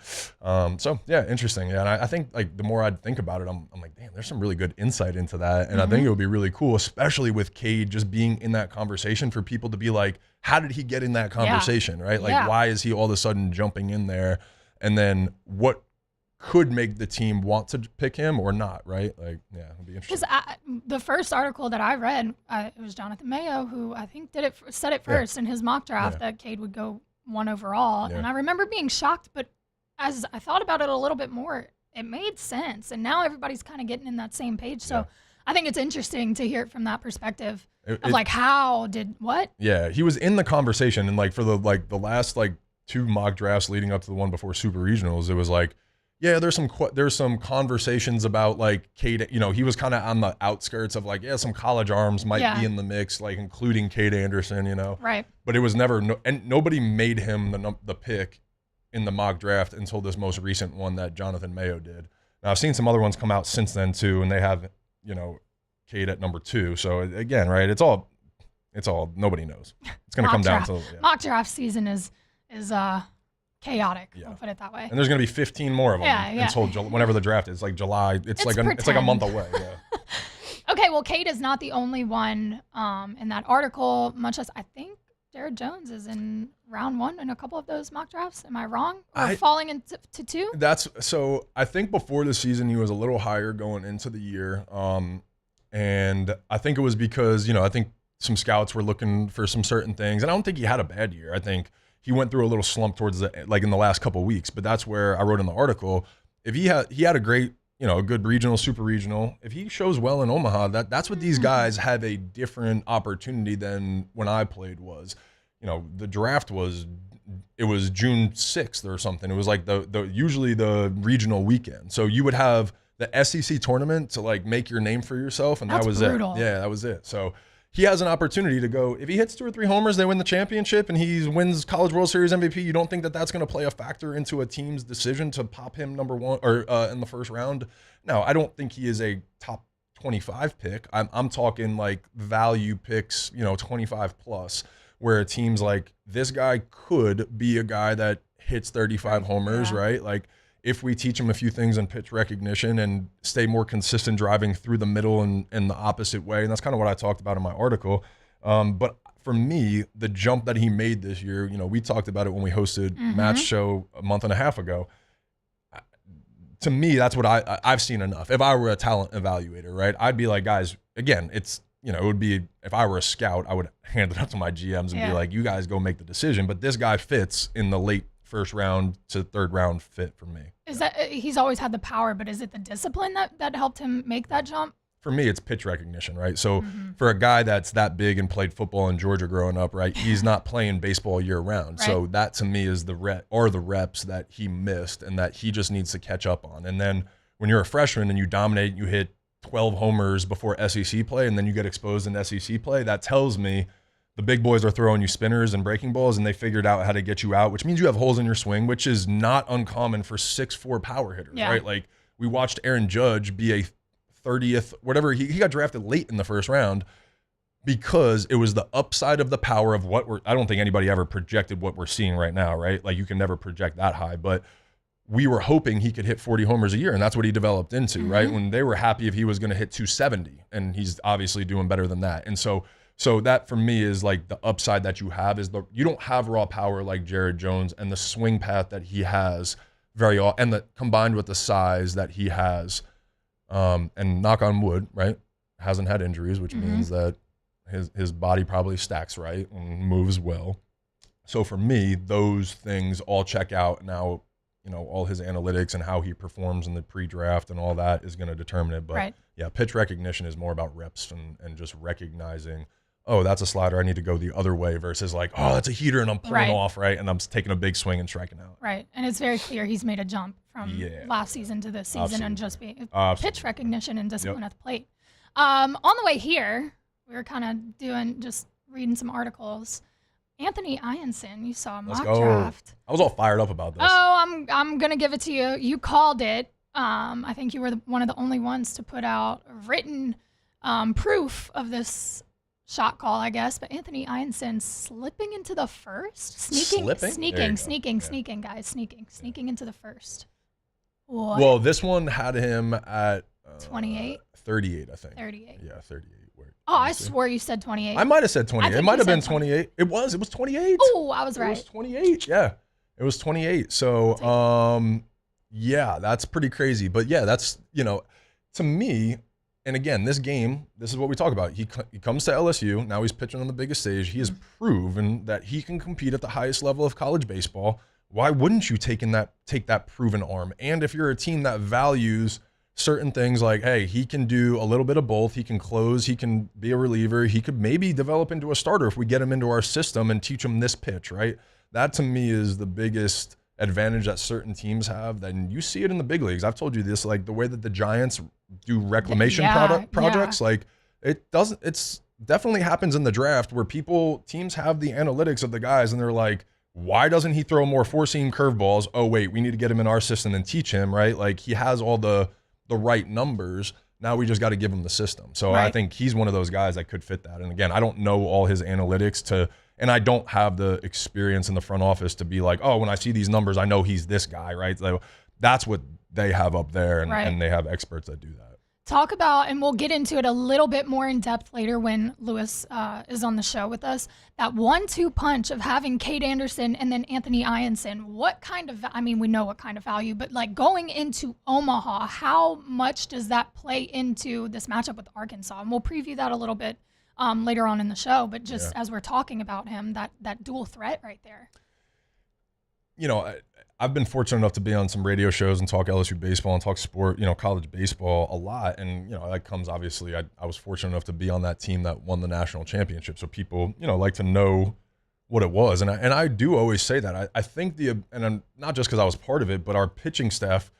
So yeah, interesting. Yeah, and I think, like, the more I think about it, I'm like, damn, there's some really good insight into that, and I think it would be really cool, especially with Cade just being in that conversation, for people to be like, how did he get in that conversation, right? Like, why is he all of a sudden jumping in there, and then what could make the team want to pick him or not, right? Like, yeah, it'll be interesting. Because the first article that I read, it was Jonathan Mayo who I think said it first in his mock draft that Cade would go 1 overall. And I remember being shocked, but as I thought about it a little bit more, it made sense. And now everybody's kind of getting in that same page. So I think it's interesting to hear it from that perspective of, like, how did what? Yeah, he was in the conversation, and, like, for the last, like, 2 mock drafts leading up to the one before Super Regionals, it was like, yeah, there's some conversations about, like, Cade, you know, he was kind of on the outskirts of, like, some college arms might be in the mix, like, including Cade Anderson, you know. Right. But it was never, and nobody made him the pick in the mock draft until this most recent one that Jonathan Mayo did. Now, I've seen some other ones come out since then too, and they have, you know, Cade at number 2. So again, right, it's all nobody knows. It's going to come down to mock draft season is chaotic. I'll put it that way. And there's going to be 15 more of them until whenever the draft is, like July. It's like a month away. Yeah. Okay, well, Cade is not the only one in that article, much as I think Jared Jones is in round 1 in a couple of those mock drafts. Am I wrong? Or falling into 2? So I think before the season he was a little higher going into the year. And I think it was because, you know, I think some scouts were looking for some certain things. And I don't think he had a bad year. I think he went through a little slump towards in the last couple of weeks, but that's where I wrote in the article, if he had a great, you know, a good regional, super regional, if he shows well in Omaha, that's what these guys have a different opportunity than when I played was. You know, the draft was June 6th or something. It was like usually the regional weekend. So you would have the SEC tournament to, like, make your name for yourself, and that was brutal. It. Yeah, that was it. So he has an opportunity to go, if he hits 2 or 3 homers, they win the championship, and he wins College World Series MVP. You don't think that that's going to play a factor into a team's decision to pop him number 1 or in the first round? No, I don't think he is a top 25 pick. I'm talking, like, value picks, you know, 25 plus, where teams like, this guy could be a guy that hits 35 homers, right? Like, if we teach him a few things in pitch recognition and stay more consistent driving through the middle and the opposite way. And that's kind of what I talked about in my article. But for me, the jump that he made this year, you know, we talked about it when we hosted Matt's show a month and a half ago. To me, that's what I've seen enough. If I were a talent evaluator, right, I'd be like, guys, again, it's, you know, it would be, if I were a scout, I would hand it up to my GMs and be like, you guys go make the decision. But this guy fits in the late first round to third round fit for me. Is that he's always had the power, but is it the discipline that helped him make that jump? For me, it's pitch recognition, right? So for a guy that's that big and played football in Georgia growing up, right, he's not playing baseball year round. Right. So that to me is the reps that he missed and that he just needs to catch up on. And then when you're a freshman and you dominate, you hit 12 homers before SEC play, and then you get exposed in SEC play, that tells me the big boys are throwing you spinners and breaking balls, and they figured out how to get you out, which means you have holes in your swing, which is not uncommon for 6'4" power hitters, right? Like, we watched Aaron Judge be a 30th, whatever, he got drafted late in the first round because it was the upside of the power of I don't think anybody ever projected what we're seeing right now, right? Like, you can never project that high, but we were hoping he could hit 40 homers a year, and that's what he developed into, right? When they were happy if he was going to hit 270, and he's obviously doing better than that. And so that for me is like the upside that you have is you don't have raw power like Jared Jones, and the swing path that he has and combined with the size that he has, and knock on wood, right, hasn't had injuries, which means that his body probably stacks right and moves well. So for me, those things all check out. Now, you know, all his analytics and how he performs in the pre-draft and all that is going to determine it. But yeah, pitch recognition is more about reps and just recognizing oh, that's a slider, I need to go the other way, versus like, oh, that's a heater and I'm pulling off, right? And I'm taking a big swing and striking out. Right. And it's very clear he's made a jump from last season to this season and just being pitch recognition and discipline at the plate. On the way here, we were kind of just reading some articles. Anthony Iansson, you saw a mock draft. I was all fired up about this. Oh, I'm gonna give it to you. You called it. I think you were one of the only ones to put out written proof of this shot call, I guess. But Anthony Iansson slipping into the first, sneaking, guys, sneaking into the first. What? Well, this one had him at 28, 38, I think. 38. Yeah, 38. Oh, I swore you said 28. I might have said 28. It might have been 28. It was 28. Oh, I was right. It was 28. Yeah. It was 28. So, yeah, that's pretty crazy. But yeah, that's, to me, and again, this game, this is what we talk about. He comes to LSU. Now he's pitching on the biggest stage. He has proven that he can compete at the highest level of college baseball. Why wouldn't you take that proven arm? And if you're a team that values certain things like, hey, he can do a little bit of both. He can close. He can be a reliever. He could maybe develop into a starter if we get him into our system and teach him this pitch, right? That to me is the biggest advantage that certain teams have. Then you see it in the big leagues. I've told you this, like the way that the Giants do reclamation projects, like it's definitely happens in the draft where teams have the analytics of the guys and they're like, why doesn't he throw more four-seam curveballs? Oh, wait, we need to get him in our system and teach him, right? Like he has all the right numbers. Now we just got to give him the system. So I think he's one of those guys that could fit that. And again, I don't know all his analytics and I don't have the experience in the front office to be like, oh, when I see these numbers, I know he's this guy, right? So that's what they have up there, and they have experts that do that. Talk about, and we'll get into it a little bit more in depth later when Lewis is on the show with us, that 1-2 punch of having Cade Anderson and then Anthony Iansson. What kind of, we know what kind of value, but like going into Omaha, how much does that play into this matchup with Arkansas? And we'll preview that a little bit later on in the show, but just as we're talking about him, that dual threat right there. I've been fortunate enough to be on some radio shows and talk LSU baseball and talk sport, college baseball a lot. And, that comes obviously, I was fortunate enough to be on that team that won the national championship. So people, like to know what it was. And I do always say that. I think and I'm not just because I was part of it, but our pitching staff,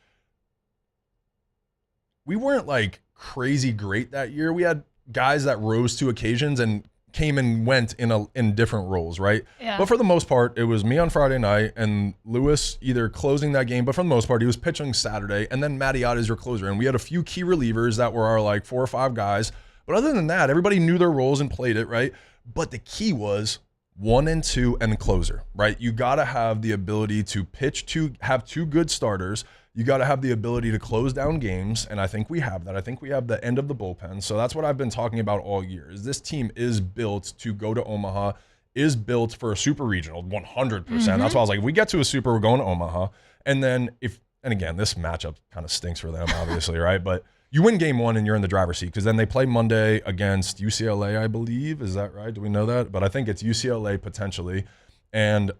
we weren't like crazy great that year. We had guys that rose to occasions and came and went in different roles, right? Yeah. But for the most part, it was me on Friday night and Lewis either closing that game, but for the most part, he was pitching Saturday, and then Matty out as your closer. And we had a few key relievers that were our like 4 or 5 guys. But other than that, everybody knew their roles and played it, right? But the key was 1 and 2 and closer, right? You got to have the ability to have 2 good starters. You got to have the ability to close down games, and I think we have that. I think we have the end of the bullpen. So that's what I've been talking about all year. Is this team is built to go to Omaha, is built for a super regional, 100%. That's why I was like, if we get to a super, we're going to Omaha. And then and again, this matchup kind of stinks for them, obviously, right? But you win game 1 and you're in the driver's seat because then they play Monday against UCLA, I believe. Is that right? Do we know that? But I think it's UCLA potentially. And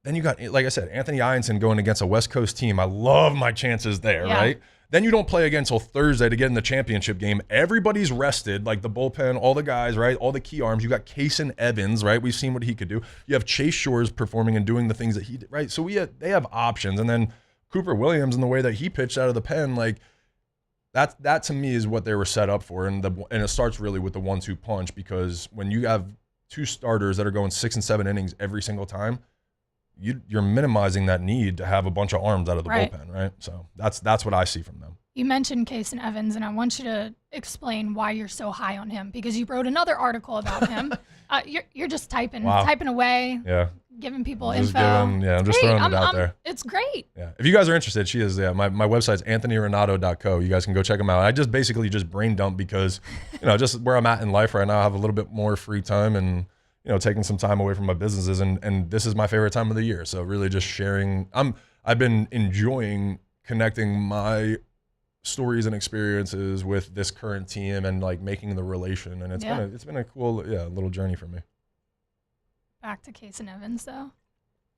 then you got, like I said, Anthony Iansson going against a West Coast team. I love my chances there, right? Then you don't play again until Thursday to get in the championship game. Everybody's rested, like the bullpen, all the guys, right? All the key arms. You got Cade Evans, right? We've seen what he could do. You have Chase Shores performing and doing the things that he did, right? So they have options. And then Cooper Williams and the way that he pitched out of the pen, like that to me is what they were set up for. And it starts really with the 1-2 punch, because when you have 2 starters that are going 6 and 7 innings every single time, you're minimizing that need to have a bunch of arms out of the bullpen, right? So that's what I see from them. You mentioned Cade Evans, and I want you to explain why you're so high on him, because you wrote another article about him. You're just typing away, giving people info. I'm just throwing it out there. It's great. Yeah, if you guys are interested, she is. Yeah, my website's anthonyranaudo.co. You guys can go check them out. I just basically brain dump because, just where I'm at in life right now, I have a little bit more free time and, taking some time away from my businesses, and this is my favorite time of the year. So really just sharing. I've been enjoying connecting my stories and experiences with this current team and like making the relation, and it's been a cool little journey for me. Back to Cade Evans though.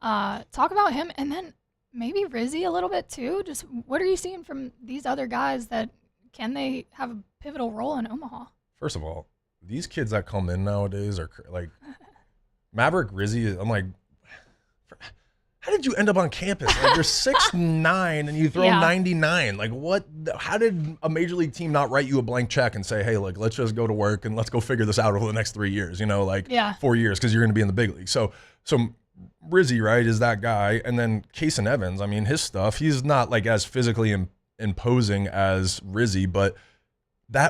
Talk about him, and then maybe Rizzy a little bit too. Just what are you seeing from these other guys that can they have a pivotal role in Omaha? First of all, these kids that come in nowadays are like Maverick Rizzi. I'm like, how did you end up on campus? Like, you're 6'9" and you throw 99. Like, what? How did a major league team not write you a blank check and say, hey, look, let's just go to work and let's go figure this out over the next 3 years, 4 years, because you're going to be in the big league. So Rizzi, right, is that guy. And then Kason Evans, I mean, his stuff, he's not like as physically imposing as Rizzi, but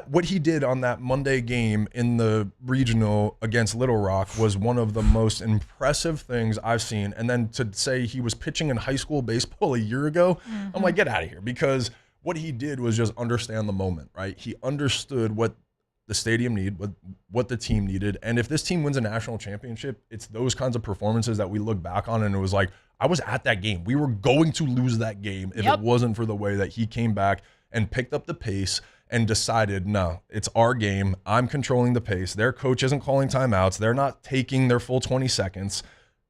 what he did on that Monday game in the regional against Little Rock was one of the most impressive things I've seen. And then to say he was pitching in high school baseball a year ago, I'm like, get out of here. Because what he did was just understand the moment, right? He understood what the stadium needed, what the team needed. And if this team wins a national championship, it's those kinds of performances that we look back on and it was like, I was at that game. We were going to lose that game if it wasn't for the way that he came back and picked up the pace and decided, no, it's our game. I'm controlling the pace. Their coach isn't calling timeouts. They're not taking their full 20 seconds.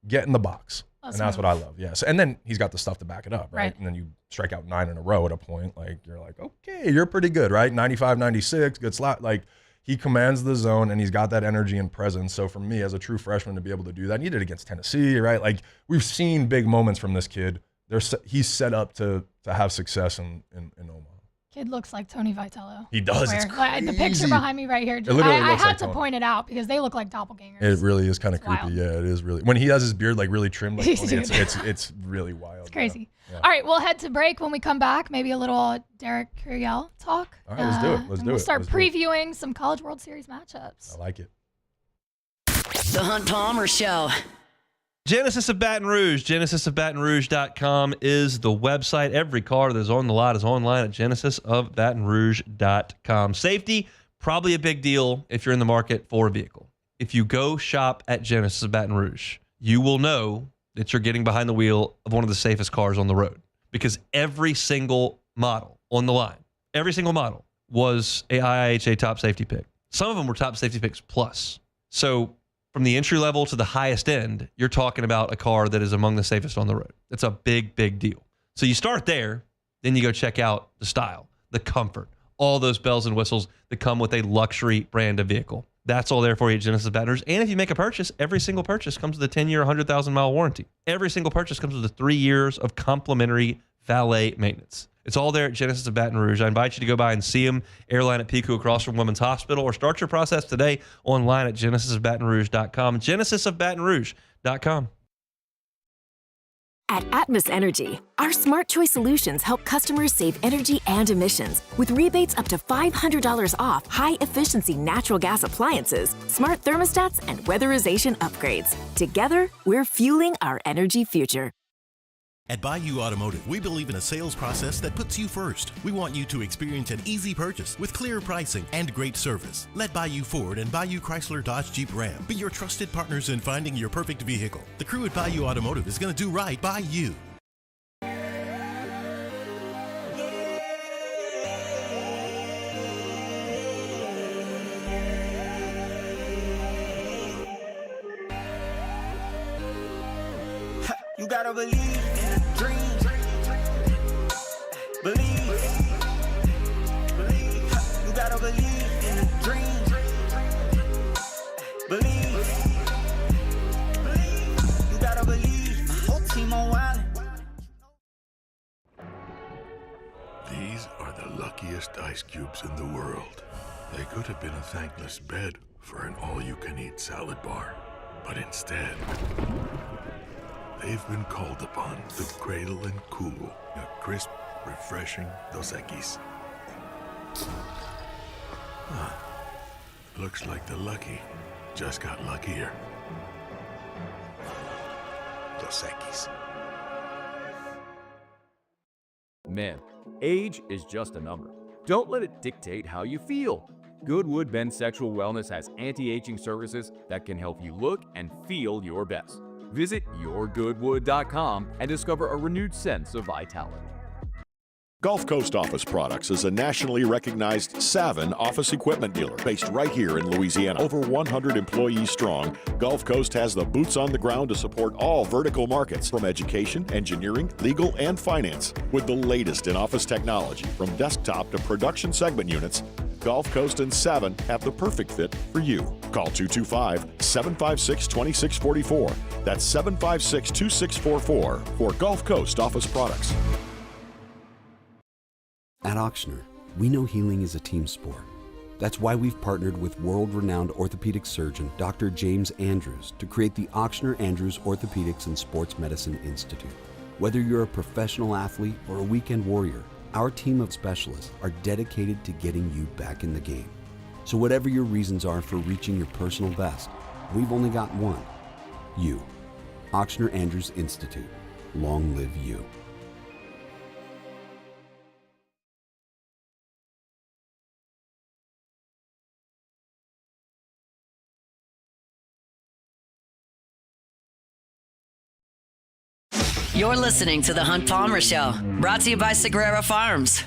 Get in the box. That's what I love. Yes. And then he's got the stuff to back it up, right? And then you strike out 9 in a row at a point. Like, you're like, okay, you're pretty good, right? 95, 96, good slot. Like, he commands the zone and he's got that energy and presence. So for me, as a true freshman, to be able to do that, and he did it against Tennessee, right? Like, we've seen big moments from this kid. He's set up to have success in Omaha. Kid looks like Tony Vitello. He does. It's crazy. The picture behind me right here. I had to point it out because they look like doppelgangers. It really is kind of creepy. Wild. Yeah, it is really. When he has his beard like really trimmed, like Tony, it's really wild. It's crazy. Yeah. All right, we'll head to break. When we come back, maybe a little Derek Curiel talk. All right, let's do it. We'll start previewing some College World Series matchups. I like it. The Hunt Palmer Show. Genesis of Baton Rouge. GenesisofBatonRouge.com is the website. Every car that is on the lot is online at GenesisofBatonRouge.com. Safety, probably a big deal if you're in the market for a vehicle. If you go shop at Genesis of Baton Rouge, you will know that you're getting behind the wheel of one of the safest cars on the road, because every single model on the line, every single model was a IIHA top safety pick. Some of them were top safety picks plus. So from the entry level to the highest end, you're talking about a car that is among the safest on the road. It's a big, big deal. So you start there, then you go check out the style, the comfort, all those bells and whistles that come with a luxury brand of vehicle. That's all there for you at Genesis of Baton Rouge. And if you make a purchase, every single purchase comes with a 10-year, 100,000-mile warranty. Every single purchase comes with 3 years of complimentary valet maintenance. It's all there at Genesis of Baton Rouge. I invite you to go by and see them. Airline at Pico across from Women's Hospital, or start your process today online at GenesisofBatonRouge.com. GenesisofBatonRouge.com. At Atmos Energy, our Smart Choice solutions help customers save energy and emissions with rebates up to $500 off high-efficiency natural gas appliances, smart thermostats, and weatherization upgrades. Together, we're fueling our energy future. At Bayou Automotive, we believe in a sales process that puts you first. We want you to experience an easy purchase with clear pricing and great service. Let Bayou Ford and Bayou Chrysler Dodge Jeep Ram be your trusted partners in finding your perfect vehicle. The crew at Bayou Automotive is going to do right by you. You gotta believe in a dream. Believe. You gotta believe in a dream. Believe. You gotta believe. My whole team on wildin'. These are the luckiest ice cubes in the world. They could have been a thankless bed for an all-you-can-eat salad bar, but instead, they've been called upon to cradle and cool a crisp, refreshing Dos Equis. Looks like the lucky just got luckier. Dos Equis. Men, age is just a number. Don't let it dictate how you feel. Goodwood Men's Sexual Wellness has anti-aging services that can help you look and feel your best. Visit yourgoodwood.com and discover a renewed sense of vitality. Gulf Coast Office Products is a nationally recognized Savin office equipment dealer based right here in Louisiana. Over 100 employees strong, Gulf Coast has the boots on the ground to support all vertical markets, from education, engineering, legal, and finance. With the latest in office technology, from desktop to production segment units, Gulf Coast and Savin have the perfect fit for you. Call 225-756-2644. That's 756-2644 for Gulf Coast Office Products. At Auctioner, we know healing is a team sport. That's why we've partnered with world-renowned orthopedic surgeon Dr. James Andrews to create the Auctioner Andrews Orthopedics and Sports Medicine Institute. Whether you're a professional athlete or a weekend warrior, our team of specialists are dedicated to getting you back in the game. So whatever your reasons are for reaching your personal best, we've only got one: you. Auctioner Andrews Institute. Long live you. You're listening to The Hunt Palmer Show, brought to you by Sagrera Farms.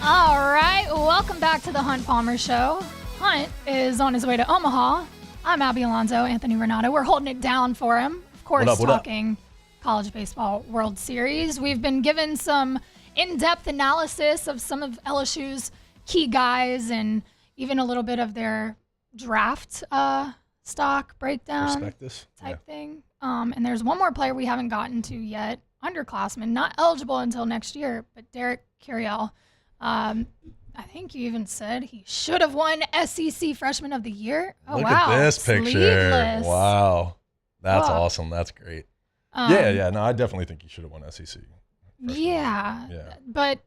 All right, welcome back to The Hunt Palmer Show. Hunt is on his way to Omaha. I'm Abby Alonzo, Anthony Ranaudo. We're holding it down for him. Of course, talking college baseball World Series. We've been given some in-depth analysis of some of LSU's key guys and even a little bit of their draft stock breakdown type thing. And there's one more player we haven't gotten to yet, underclassman, not eligible until next year, but Derek Curiel. I think you even said he should have won SEC Freshman of the Year. Oh, Look wow. at this picture. Sleeveless. Wow. That's awesome. That's great. No, I definitely think he should have won SEC. Yeah. But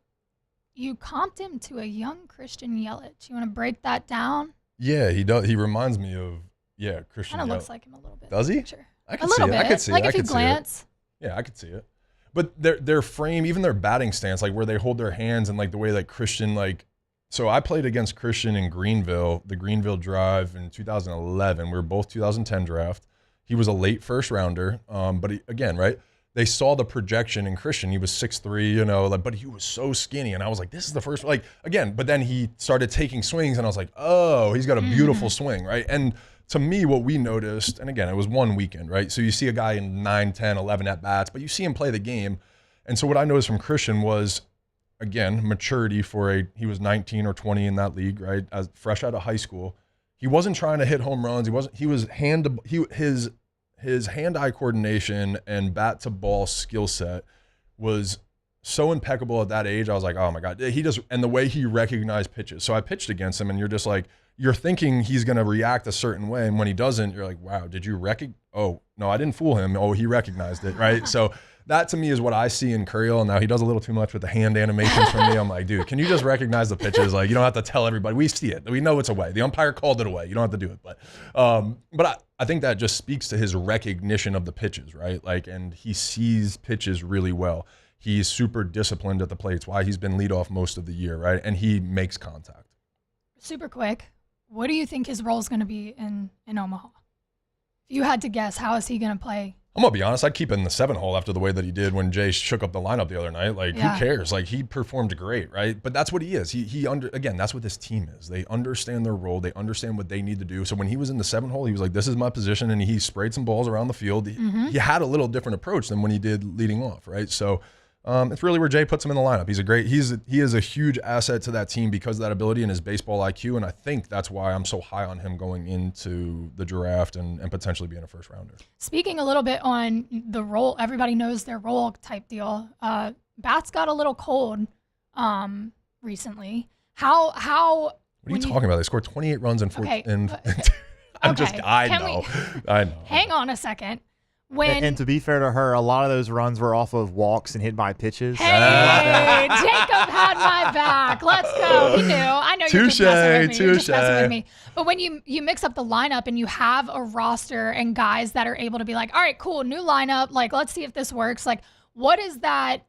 you comped him to a young Christian Yelich. You want to break that down? Yeah, he does. He reminds me of, Christian Kind of Yelich. looks like him a little bit. Does he? Sure. I could see it. I could see it. Like I if you could glance. see it. Yeah, I could see it. But their frame, even their batting stance, like where they hold their hands and like the way that Christian, so I played against Christian in Greenville, the Greenville Drive in 2011. We were both 2010 draft. He was a late first rounder, but they saw the projection in Christian. He was 6'3", but he was so skinny, and I was like, this is the first, but then he started taking swings, and I was like, oh, he's got a beautiful swing, right? And to me, what we noticed, and again, it was one weekend, right? So you see a guy in 9, 10, 11 at-bats, but you see him play the game, and so what I noticed from Christian was, again, maturity he was 19 or 20 in that league, right? As fresh out of high school. He wasn't trying to hit home runs. His hand-eye coordination and bat-to-ball skill set was so impeccable at that age. I was like, oh my God, and the way he recognized pitches. So I pitched against him, and you're just like, you're thinking he's going to react a certain way. And when he doesn't, you're like, wow, did you recognize? Oh, no, I didn't fool him. Oh, he recognized it, right? So that to me is what I see in Curiel. Now he does a little too much with the hand animations for me. I'm like, dude, can you just recognize the pitches? Like, you don't have to tell everybody. We see it. We know it's away. The umpire called it away. You don't have to do it. But I think that just speaks to his recognition of the pitches, right? And he sees pitches really well. He's super disciplined at the plate. It's why he's been leadoff most of the year, right? And he makes contact. Super quick. What do you think his role is going to be in Omaha? If you had to guess, how is he going to play? I'm going to be honest. I'd keep it in the 7 hole after the way that he did when Jay shook up the lineup the other night. Who cares? He performed great, right? But that's what he is. Again, that's what this team is. They understand their role. They understand what they need to do. So when he was in the 7 hole, he was like, this is my position. And he sprayed some balls around the field. He had a little different approach than when he did leading off, right? So it's really where Jay puts him in the lineup. He is a huge asset to that team because of that ability and his baseball IQ, and I think that's why I'm so high on him going into the draft and potentially being a first rounder. Speaking a little bit on the role, everybody knows their role type deal. Bats got a little cold recently. How? What are you talking about? They scored 28 runs in 4. Okay, I know. Hang on a second. And to be fair to her, a lot of those runs were off of walks and hit by pitches. Hey, Jacob had my back. Let's go. He knew. I know you're just messing with me. You're just messing with me. But when you mix up the lineup and you have a roster and guys that are able to be like, all right, cool, new lineup. Let's see if this works. What is that,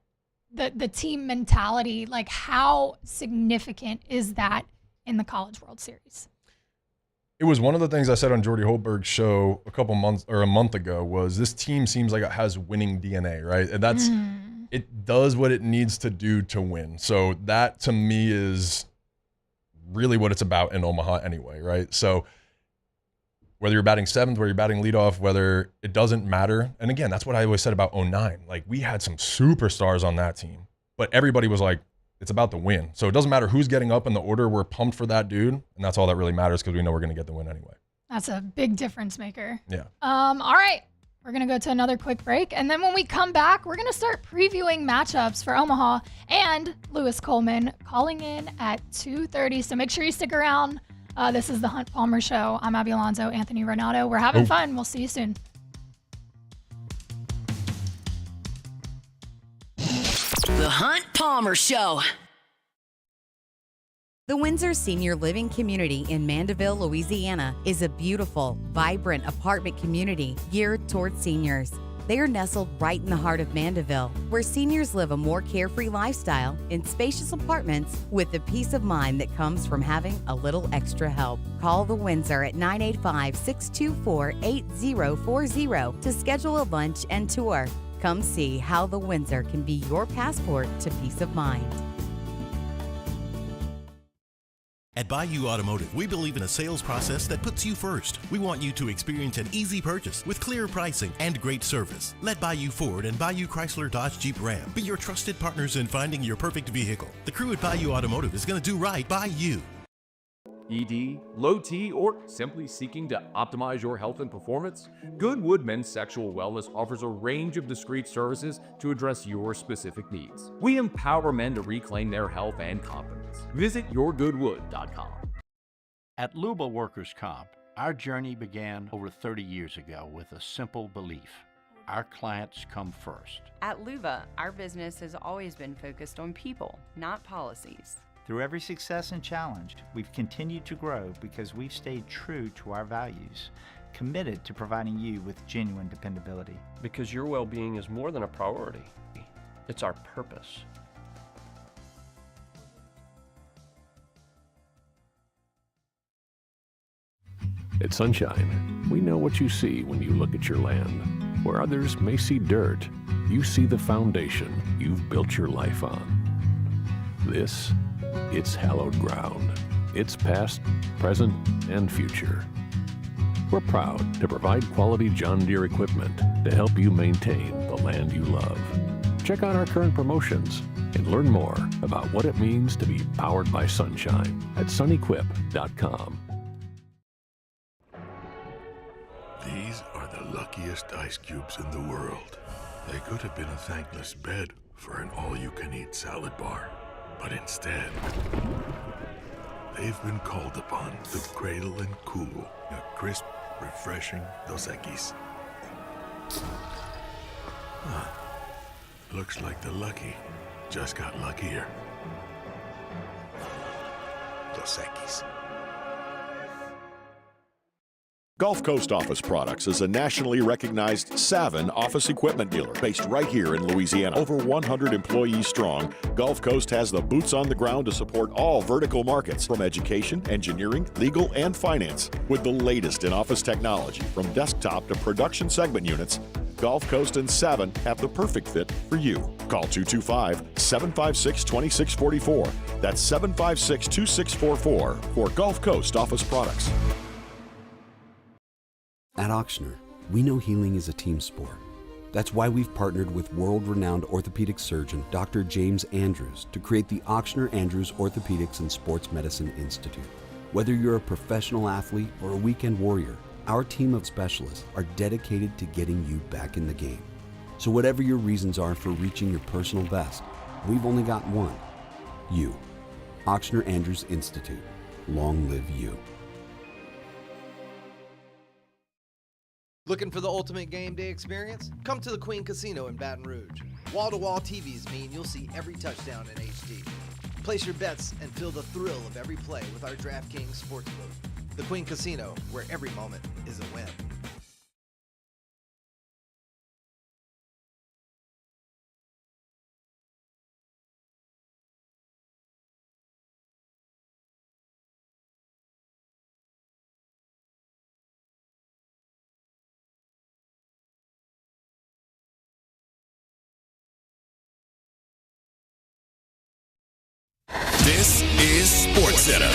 the team mentality? How significant is that in the College World Series? It was one of the things I said on Jordy Holberg's show a month ago was this team seems like it has winning DNA, right? And it does what it needs to do to win. So that to me is really what it's about in Omaha anyway, right? So whether you're batting seventh, whether you're batting leadoff, whether it doesn't matter. And again, that's what I always said about 09. Like we had some superstars on that team, but everybody was like, it's about the win. So it doesn't matter who's getting up in the order. We're pumped for that dude. And that's all that really matters because we know we're going to get the win anyway. That's a big difference maker. Yeah. All right. We're going to go to another quick break. And then when we come back, we're going to start previewing matchups for Omaha and Lewis Coleman calling in at 2:30. So make sure you stick around. This is the Hunt Palmer Show. I'm Abby Alonzo, Anthony Ranaudo. We're having fun. We'll see you soon. The Hunt Palmer Show. The Windsor Senior Living Community in Mandeville, Louisiana is a beautiful, vibrant apartment community geared towards seniors. They are nestled right in the heart of Mandeville, where seniors live a more carefree lifestyle in spacious apartments with the peace of mind that comes from having a little extra help. Call the Windsor at 985-624-8040 to schedule a lunch and tour. Come see how the Windsor can be your passport to peace of mind. At Bayou Automotive, we believe in a sales process that puts you first. We want you to experience an easy purchase with clear pricing and great service. Let Bayou Ford and Bayou Chrysler Dodge Jeep Ram be your trusted partners in finding your perfect vehicle. The crew at Bayou Automotive is going to do right by you. ED, low T, or simply seeking to optimize your health and performance? Goodwood Men's Sexual Wellness offers a range of discreet services to address your specific needs. We empower men to reclaim their health and confidence. Visit yourgoodwood.com. At Louisville Workers' Comp, our journey began over 30 years ago with a simple belief. Our clients come first. At Luva, our business has always been focused on people, not policies. Through every success and challenge, we've continued to grow because we've stayed true to our values, committed to providing you with genuine dependability. Because your well-being is more than a priority. It's our purpose. At Sunshine, we know what you see when you look at your land. Where others may see dirt, you see the foundation you've built your life on. This, it's hallowed ground. It's past, present, and future. We're proud to provide quality John Deere equipment to help you maintain the land you love. Check out our current promotions and learn more about what it means to be powered by sunshine at sunequip.com. These are the luckiest ice cubes in the world. They could have been a thankless bed for an all-you-can-eat salad bar. But instead, they've been called upon to cradle and cool a crisp, refreshing Dos Equis. Looks like the lucky just got luckier. Dos Equis. Gulf Coast Office Products is a nationally recognized Savin office equipment dealer based right here in Louisiana. Over 100 employees strong, Gulf Coast has the boots on the ground to support all vertical markets, from education, engineering, legal, and finance. With the latest in office technology, from desktop to production segment units, Gulf Coast and Savin have the perfect fit for you. Call 225-756-2644. That's 756-2644 for Gulf Coast Office Products. At Ochsner, we know healing is a team sport. That's why we've partnered with world-renowned orthopedic surgeon Dr. James Andrews to create the Ochsner Andrews Orthopedics and Sports Medicine Institute. Whether you're a professional athlete or a weekend warrior, our team of specialists are dedicated to getting you back in the game. So whatever your reasons are for reaching your personal best, we've only got one: you. Ochsner Andrews Institute. Long live you. Looking for the ultimate game day experience? Come to the Queen Casino in Baton Rouge. Wall-to-wall TVs mean you'll see every touchdown in HD. Place your bets and feel the thrill of every play with our DraftKings Sportsbook. The Queen Casino, where every moment is a win. This is SportsCenter.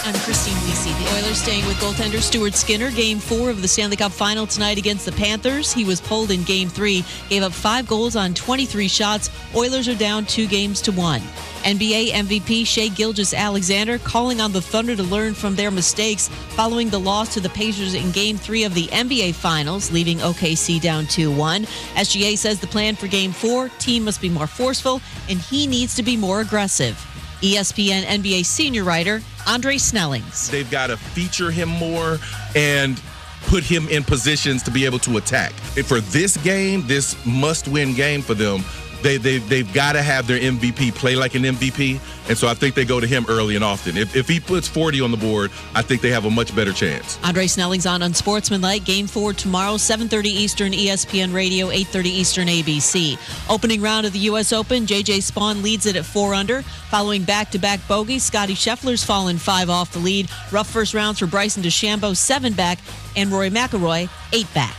I'm Christine Lisi. The Oilers staying with goaltender Stuart Skinner. Game 4 of the Stanley Cup Final tonight against the Panthers. He was pulled in Game 3, gave up 5 goals on 23 shots. Oilers are down 2-1. NBA MVP Shai Gilgeous-Alexander calling on the Thunder to learn from their mistakes following the loss to the Pacers in Game 3 of the NBA Finals, leaving OKC down 2-1. SGA says the plan for Game 4, team must be more forceful, and he needs to be more aggressive. ESPN NBA senior writer Andre Snellings. They've got to feature him more and put him in positions to be able to attack. For this game, this must-win game for them, they've got to have their MVP play like an MVP, and so I think they go to him early and often. If he puts 40 on the board, I think they have a much better chance. Andre Snelling's on Unsportsmanlike. Game 4 tomorrow, 7:30 Eastern, ESPN Radio, 8:30 Eastern, ABC. Opening round of the U.S. Open, J.J. Spawn leads it at 4 under. Following back-to-back bogeys, Scotty Scheffler's fallen 5 off the lead. Rough first rounds for Bryson DeChambeau, 7 back, and Rory McIlroy, 8 back.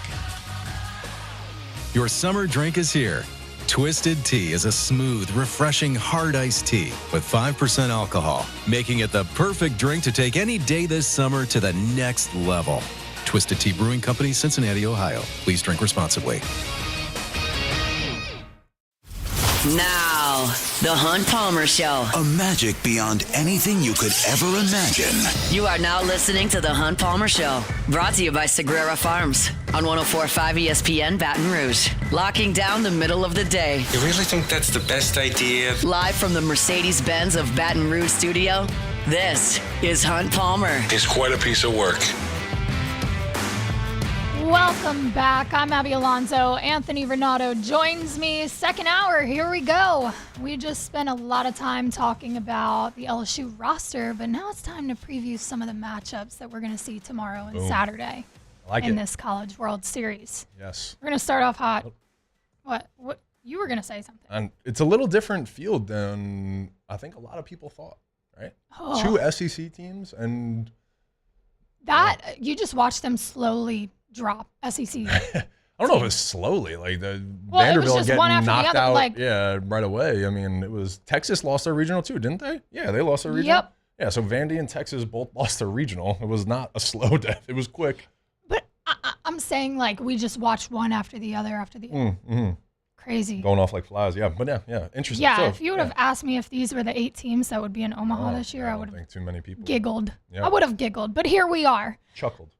Your summer drink is here. Twisted Tea is a smooth, refreshing, hard iced tea with 5% alcohol, making it the perfect drink to take any day this summer to the next level. Twisted Tea Brewing Company, Cincinnati, Ohio. Please drink responsibly. Now, the Hunt Palmer Show. A magic beyond anything you could ever imagine. You are now listening to the Hunt Palmer Show, brought to you by Cinderella Farms on 104.5 ESPN Baton Rouge. Locking down the middle of the day. You really think that's the best idea? Live from the Mercedes-Benz of Baton Rouge studio, this is Hunt Palmer. It's quite a piece of work. Welcome back. I'm Abby Alonzo. Anthony Ranaudo joins me. Second hour, here we go. We just spent a lot of time talking about the LSU roster, but now it's time to preview some of the matchups that we're going to see tomorrow and Saturday in this College World Series. Yes. We're going to start off hot. What? You were going to say something. And it's a little different field than I think a lot of people thought, right? Oh. 2 SEC teams and you just watched them slowly drop SEC. I don't know if it's slowly, like Vanderbilt it was just getting one after knocked the other, out, right away. I mean, it was Texas lost their regional too, didn't they? Yeah, they lost their regional. Yep. Yeah, so Vandy and Texas both lost their regional. It was not a slow death. It was quick. But I'm saying we just watched one after the other after the other. Mm-hmm. Crazy. Going off like flies. Yeah, but yeah, interesting. Yeah, so, if you would have asked me if these were the 8 teams that would be in Omaha this year, I would have think too many people giggled. Yeah. I would have giggled, but here we are. Chuckled.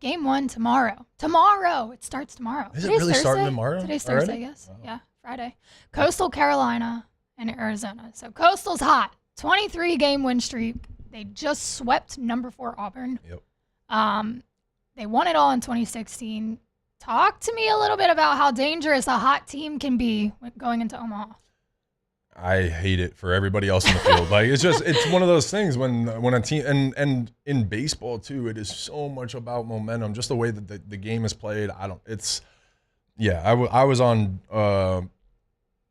Game 1 tomorrow. Tomorrow. It starts tomorrow. Is it really starting tomorrow? Today's already? Thursday, yes. Wow. Yeah, Friday. Coastal Carolina and Arizona. So Coastal's hot. 23-game win streak. They just swept number 4 Auburn. Yep. They won it all in 2016. Talk to me a little bit about how dangerous a hot team can be going into Omaha. I hate it for everybody else in the field. It's one of those things when a team and in baseball too, it is so much about momentum, just the way that the game is played. I was on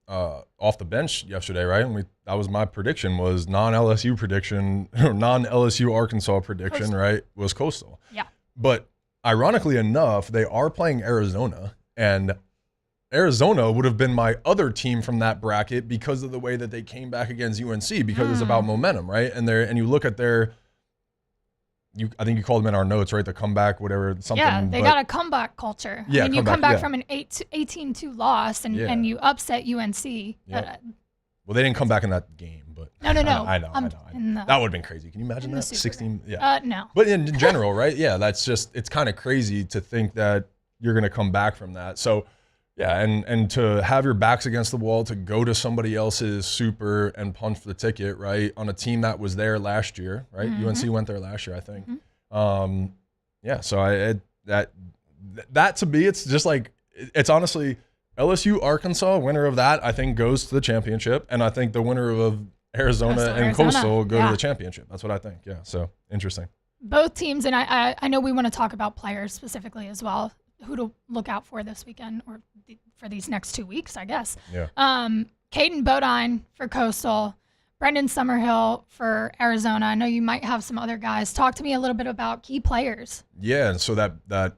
off the bench yesterday, right? And that was my prediction, was non-LSU prediction or non-LSU Arkansas prediction, Coastal. Right? Was Coastal. Yeah. But ironically enough, they are playing Arizona, and Arizona would have been my other team from that bracket because of the way that they came back against UNC, because it's about momentum, right? And you look at I think you called them in our notes, right? The comeback, whatever, something. Yeah, they got a comeback culture. Yeah, I mean, you come back from an 18-2 loss and you upset UNC. Yep. Well, they didn't come back in that game, but no. I know. That would have been crazy. Can you imagine that? 16. Yeah. No. But in general, right? Yeah, it's kind of crazy to think that you're going to come back from that. So. Yeah, and to have your backs against the wall, to go to somebody else's super and punch for the ticket, right, on a team that was there last year, right? Mm-hmm. UNC went there last year, I think. Mm-hmm. So that to me, it's just it's honestly LSU, Arkansas, winner of that, I think, goes to the championship, and I think the winner of Arizona and Coastal go to the championship. That's what I think. Yeah, so interesting. Both teams, and I know we want to talk about players specifically as well, who to look out for this weekend or for these next 2 weeks, I guess. Yeah. Caden Bodine for Coastal, Brendan Summerhill for Arizona. I know you might have some other guys. Talk to me a little bit about key players. Yeah, and so that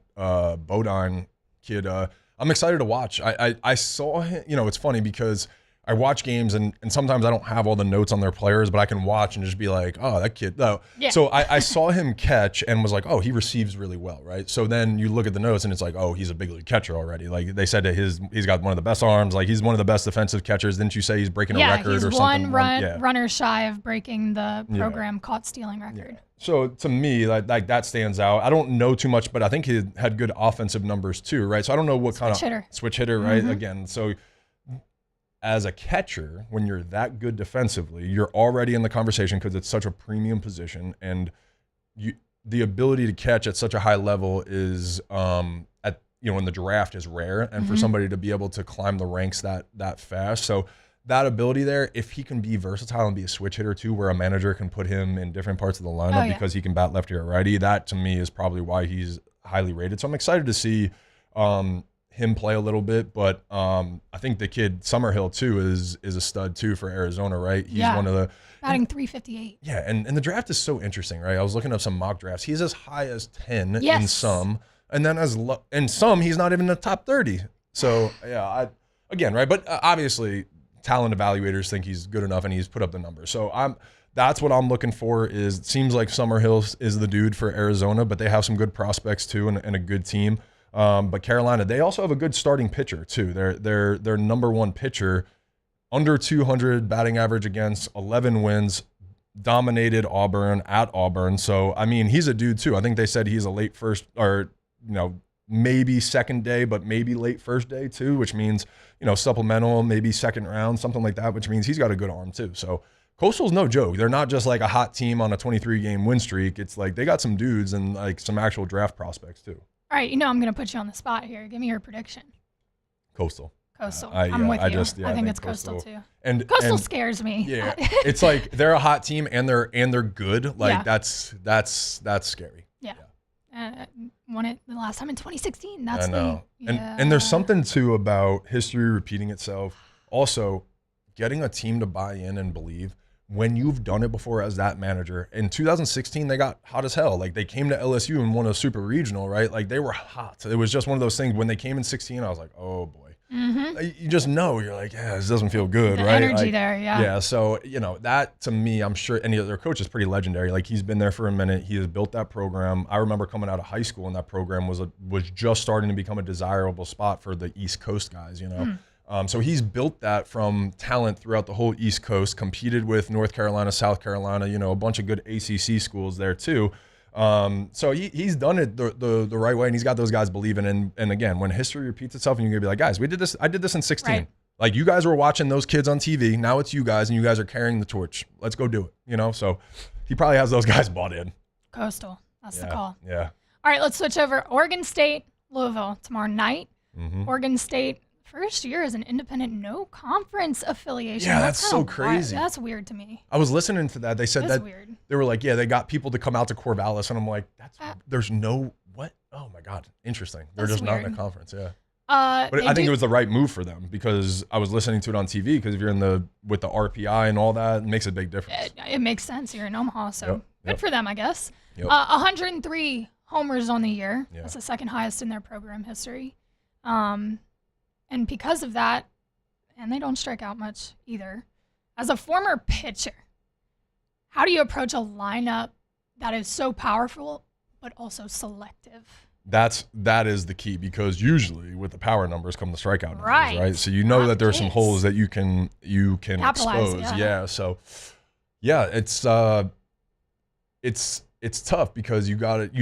Bodine kid, I'm excited to watch. I saw him, it's funny because I watch games and sometimes I don't have all the notes on their players, but I can watch and just be like, oh, that kid. No. Yeah. So I saw him catch and was like, oh, he receives really well, right? So then you look at the notes and it's like, oh, he's a big league catcher already. Like they said that he's got one of the best arms. Like he's one of the best defensive catchers. Didn't you say he's breaking a record or something? He's one runner shy of breaking the program caught stealing record. Yeah. So to me, like that stands out. I don't know too much, but I think he had good offensive numbers too, right? So I don't know what kind of switch hitter, right? Again, so as a catcher, when you're that good defensively, you're already in the conversation because it's such a premium position, and the ability to catch at such a high level is in the draft is rare, and for somebody to be able to climb the ranks that fast. So that ability there, if he can be versatile and be a switch hitter too, where a manager can put him in different parts of the lineup because he can bat lefty or righty, that to me is probably why he's highly rated. So I'm excited to see him play a little bit, but I think the kid Summerhill too is a stud too for Arizona, right? He's one of the batting 358. Yeah, and the draft is so interesting, right? I was looking up some mock drafts. He's as high as 10 in some, and then in some he's not even in the top 30. So again, right? But obviously talent evaluators think he's good enough, and he's put up the numbers. So that's what I'm looking for. It seems like Summerhill is the dude for Arizona, but they have some good prospects too, and a good team. But Carolina, they also have a good starting pitcher too. Their number one pitcher, under 200 batting average against, 11 wins, dominated Auburn at Auburn. So I mean, he's a dude too. I think they said he's a late first, or maybe second day, but maybe late first day too, which means supplemental, maybe second round, something like that, which means he's got a good arm too. So Coastal's no joke. They're not just like a hot team on a 23-game win streak. It's like they got some dudes and like some actual draft prospects too. All right, I'm going to put you on the spot here. Give me your prediction. Coastal. I'm with you. I think it's Coastal too. And Coastal scares me. Yeah, it's like they're a hot team and they're good. Like that's scary. Yeah. Won it the last time in 2016. That's I know. And there's something too about history repeating itself. Also, getting a team to buy in and believe. When you've done it before as that manager, in 2016, they got hot as hell. Like they came to LSU and won a super regional, right? Like they were hot. It was just one of those things. When they came in 16, I was like, oh boy. You just know, you're like, yeah, this doesn't feel good, the right? Energy there, yeah. Yeah, so, that to me, I'm sure any other coach is pretty legendary. Like he's been there for a minute. He has built that program. I remember coming out of high school and that program was just starting to become a desirable spot for the East Coast guys, So he's built that from talent throughout the whole East Coast, competed with North Carolina, South Carolina, a bunch of good ACC schools there too. So he's done it the right way, and he's got those guys believing. And again, when history repeats itself, and you're gonna be like, guys, we did this. I did this in 16. Right. Like you guys were watching those kids on TV. Now it's you guys, and you guys are carrying the torch. Let's go do it. So he probably has those guys bought in. Coastal. That's the call. Yeah. All right, let's switch over. Oregon State, Louisville tomorrow night. Oregon State. First year as an independent, no conference affiliation. Yeah, that's so crazy. That's weird to me. I was listening to that. They said that's that weird. They were like, yeah, they got people to come out to Corvallis, and I'm like, there's no what? Oh my God, interesting. They're just weird. Not in a conference. Yeah. But I think it was the right move for them because I was listening to it on TV because if you're with the RPI and all that, it makes a big difference. It makes sense. You're in Omaha, so good for them, I guess. Yep. 103 homers on the year. Yeah. That's the second highest in their program history. And because of that, and they don't strike out much either, as a former pitcher, how do you approach a lineup that is so powerful but also selective? That is the key because usually with the power numbers come the strikeout numbers, right? So that there's some holes that you can expose. Yeah. So it's tough because you got it.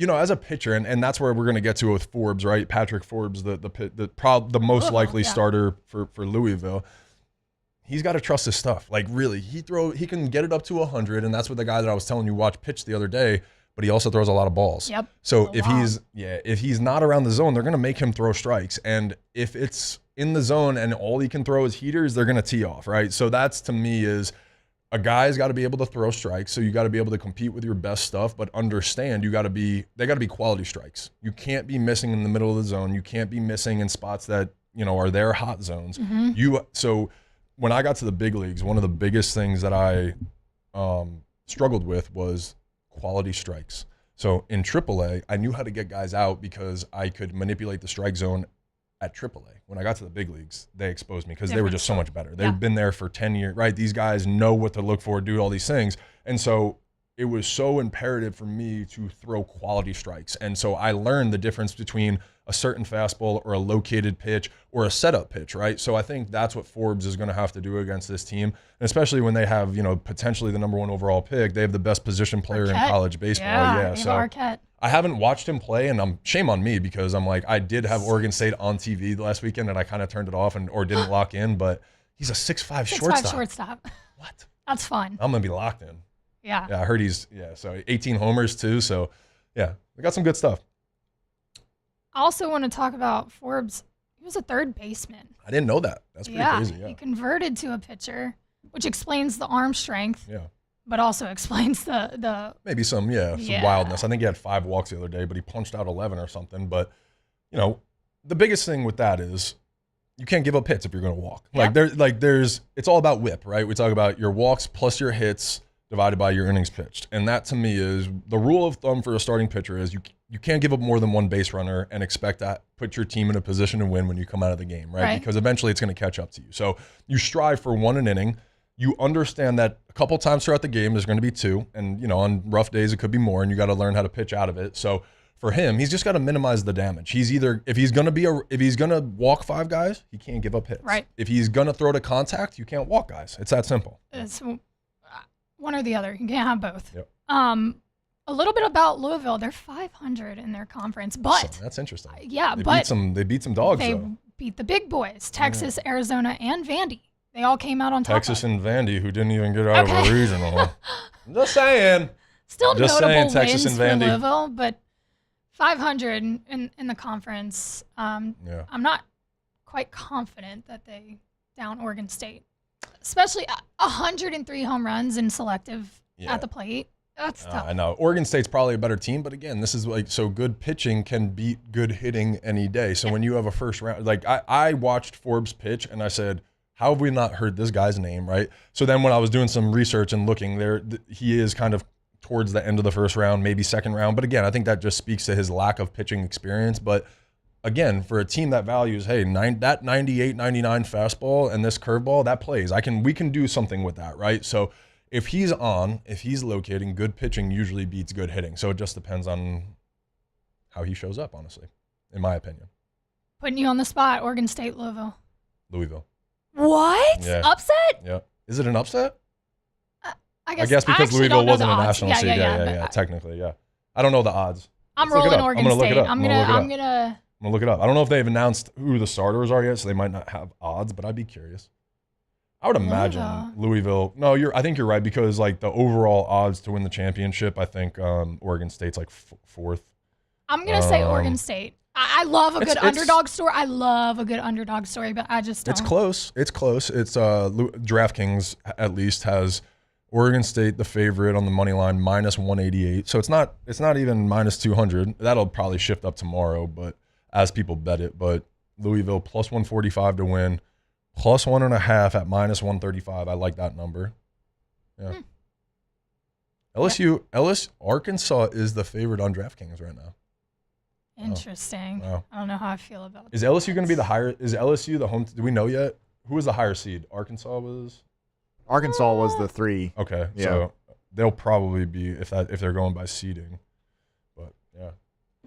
As a pitcher, and that's where we're going to get to with Forbes, right? Patrick Forbes, the most likely starter for Louisville. He's got to trust his stuff. Like really, he can get it up to 100, and that's what the guy that I was telling you watch pitch the other day. But he also throws a lot of balls. Yep. So if he's not around the zone, they're going to make him throw strikes. And if it's in the zone and all he can throw is heaters, they're going to tee off, right? So that's to me is. A guy's got to be able to throw strikes, so you got to be able to compete with your best stuff, but understand they got to be quality strikes. You can't be missing in the middle of the zone. You can't be missing in spots that, are their hot zones. So when I got to the big leagues, one of the biggest things that I struggled with was quality strikes. So in AAA, I knew how to get guys out because I could manipulate the strike zone at AAA. When I got to the big leagues, they exposed me because they were just so much better. They've been there for 10 years, right? These guys know what to look for, do all these things. And so it was so imperative for me to throw quality strikes. And so I learned the difference between a certain fastball or a located pitch or a setup pitch, right? So I think that's what Forbes is going to have to do against this team, and especially when they have, potentially the number 1 overall pick. They have the best position player in college baseball. Yeah, so Arquette. I haven't watched him play, and shame on me because I'm like, I did have Oregon State on TV last weekend, and I kind of turned it off or didn't lock in, but he's a 6'5" shortstop. 6'5" shortstop. What? That's fun. I'm going to be locked in. Yeah. Yeah, I heard so 18 homers too. So, yeah, we got some good stuff. I also want to talk about Forbes. He was a third baseman. I didn't know that. That's pretty crazy. Yeah. He converted to a pitcher, which explains the arm strength. Yeah. But also explains the maybe some wildness. I think he had 5 walks the other day, but he punched out 11 or something. But, the biggest thing with that is you can't give up hits if you're going to walk. Yep. It's all about whip, right? We talk about your walks plus your hits divided by your innings pitched. And that to me is the rule of thumb for a starting pitcher is you can't give up more than 1 base runner and expect that put your team in a position to win when you come out of the game, right? Because eventually it's going to catch up to you. So you strive for 1 an inning. You understand that a couple times throughout the game there's going to be 2, and on rough days it could be more, and you got to learn how to pitch out of it. So for him, he's just got to minimize the damage. He's either if he's going to walk 5 guys, he can't give up hits. Right. If he's going to throw to contact, you can't walk guys. It's that simple. It's one or the other. You can't have both. Yep. A little bit about Louisville. They're 500 in their conference, but that's interesting. They beat some dogs. They though. beat the big boys: Texas, Arizona, and Vandy. They all came out on top. Texas and Vandy, who didn't even get out of a regional. I'm just saying. Still just notable saying, Texas wins and Vandy. for Louisville, but 500 in the conference. I'm not quite confident that they down Oregon State, especially 103 home runs in selective at the plate. That's tough. I know. Oregon State's probably a better team, but again, this is so good pitching can beat good hitting any day. So when you have a first round, I watched Forbes pitch and I said, how have we not heard this guy's name, right? So then when I was doing some research and looking there, he is kind of towards the end of the first round, maybe second round. But again, I think that just speaks to his lack of pitching experience. But again, for a team that values, that 98, 99 fastball and this curveball, that plays. We can do something with that, right? So if he's locating, good pitching usually beats good hitting. So it just depends on how he shows up, honestly, in my opinion. Putting you on the spot, Oregon State, Louisville. What? Yeah. Upset? Yeah. Is it an upset? I guess because Louisville wasn't a national seed. Yeah. Technically, yeah. I don't know the odds. I'm rolling Oregon State. I'm gonna look it up. I don't know if they've announced who the starters are yet, so they might not have odds, but I'd be curious. I would imagine Louisville. No, I think you're right because the overall odds to win the championship, I think Oregon State's 4th. I'm gonna say Oregon State. I love a good underdog story. I love a good underdog story, but I just don't. It's close. It's DraftKings at least has Oregon State the favorite on the money line -188. So it's not even -200. That'll probably shift up tomorrow, but as people bet it. But Louisville +145 to win, +1.5 at -135. I like that number. Yeah. Arkansas is the favorite on DraftKings right now. Interesting. Wow. I don't know how I feel about that. Is LSU going to be the higher? Is LSU the home? Do we know yet? Who was the higher seed? Arkansas was the 3. Okay, yeah. So they'll probably be if they're going by seeding, but yeah,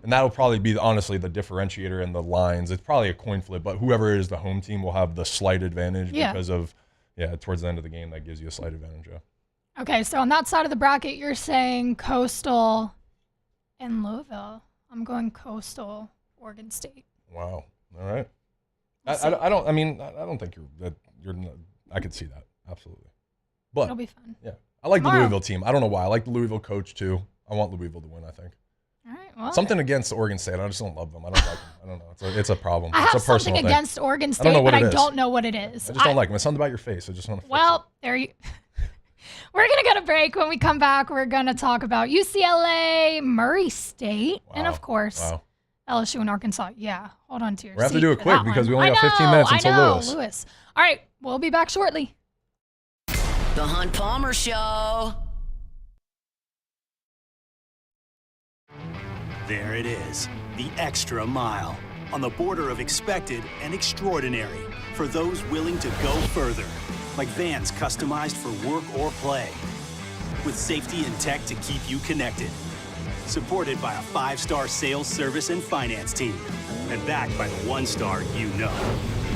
and that'll probably be honestly the differentiator in the lines. It's probably a coin flip, but whoever is the home team will have the slight advantage because of towards the end of the game that gives you a slight advantage. Yeah. Okay, so on that side of the bracket, you're saying Coastal and Louisville. I'm going Coastal, Oregon State. Wow. All right. I don't think you're. I could see that absolutely. But it'll be fun. Yeah, I like the Louisville team. I don't know why. I like the Louisville coach too. I want Louisville to win. I think. All right. Well, something against Oregon State. I just don't love them. I don't like them. I don't know. It's a problem. I it's have a personal something thing. against Oregon State, but I don't know what it is. I just don't like them. It's something about your face. I just want to. Well, there you. We're going to go to break. When we come back, we're going to talk about UCLA, Murray State, and of course, LSU and Arkansas. Yeah, hold on to your seat. We have to do it quick because we only got 15 minutes until Lewis. All right, we'll be back shortly. The Hunt Palmer Show. There it is, the extra mile. on the border of expected and extraordinary for those willing to go further, like vans customized for work or play, with safety and tech to keep you connected. Supported by a 5-star sales, service, and finance team, and backed by the 1-star you know.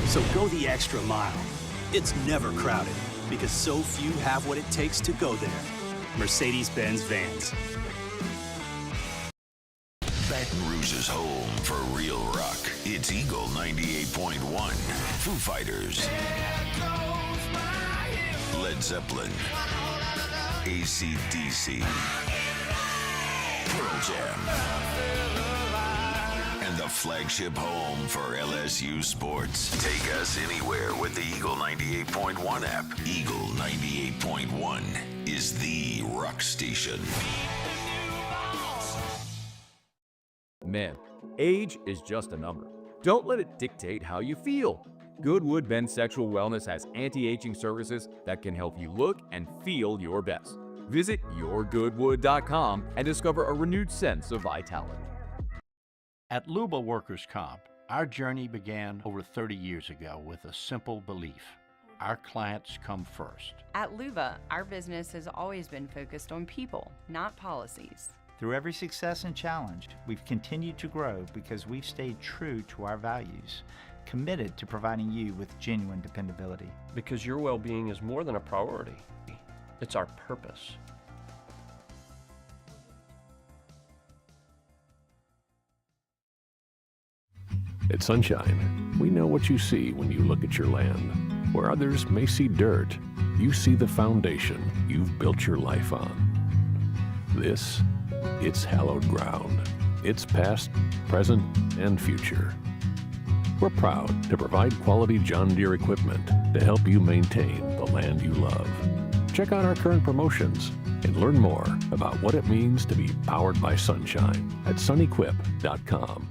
So go the extra mile. It's never crowded, because so few have what it takes to go there. Mercedes-Benz Vans. Baton Rouge's home for real rock. It's Eagle 98.1. Foo Fighters. Led Zeppelin. AC/DC. Pearl Jam. And the flagship home for LSU sports. Take us anywhere with the Eagle 98.1 app. Eagle 98.1 is the rock station. Men, age is just a number. Don't let it dictate how you feel. Goodwood Men's Sexual Wellness has anti-aging services that can help you look and feel your best. Visit yourgoodwood.com and discover a renewed sense of vitality. At Louisville Workers' Comp, our journey began over 30 years ago with a simple belief. Our clients come first. At Luva, our business has always been focused on people, not policies. Through every success and challenge, we've continued to grow because we've stayed true to our values, committed to providing you with genuine dependability. Because your well-being is more than a priority. It's our purpose. At Sunshine, we know what you see when you look at your land. Where others may see dirt, you see the foundation you've built your life on. This, it's hallowed ground. It's past, present, and future. We're proud to provide quality John Deere equipment to help you maintain the land you love. Check out our current promotions and learn more about what it means to be powered by sunshine at sunequip.com.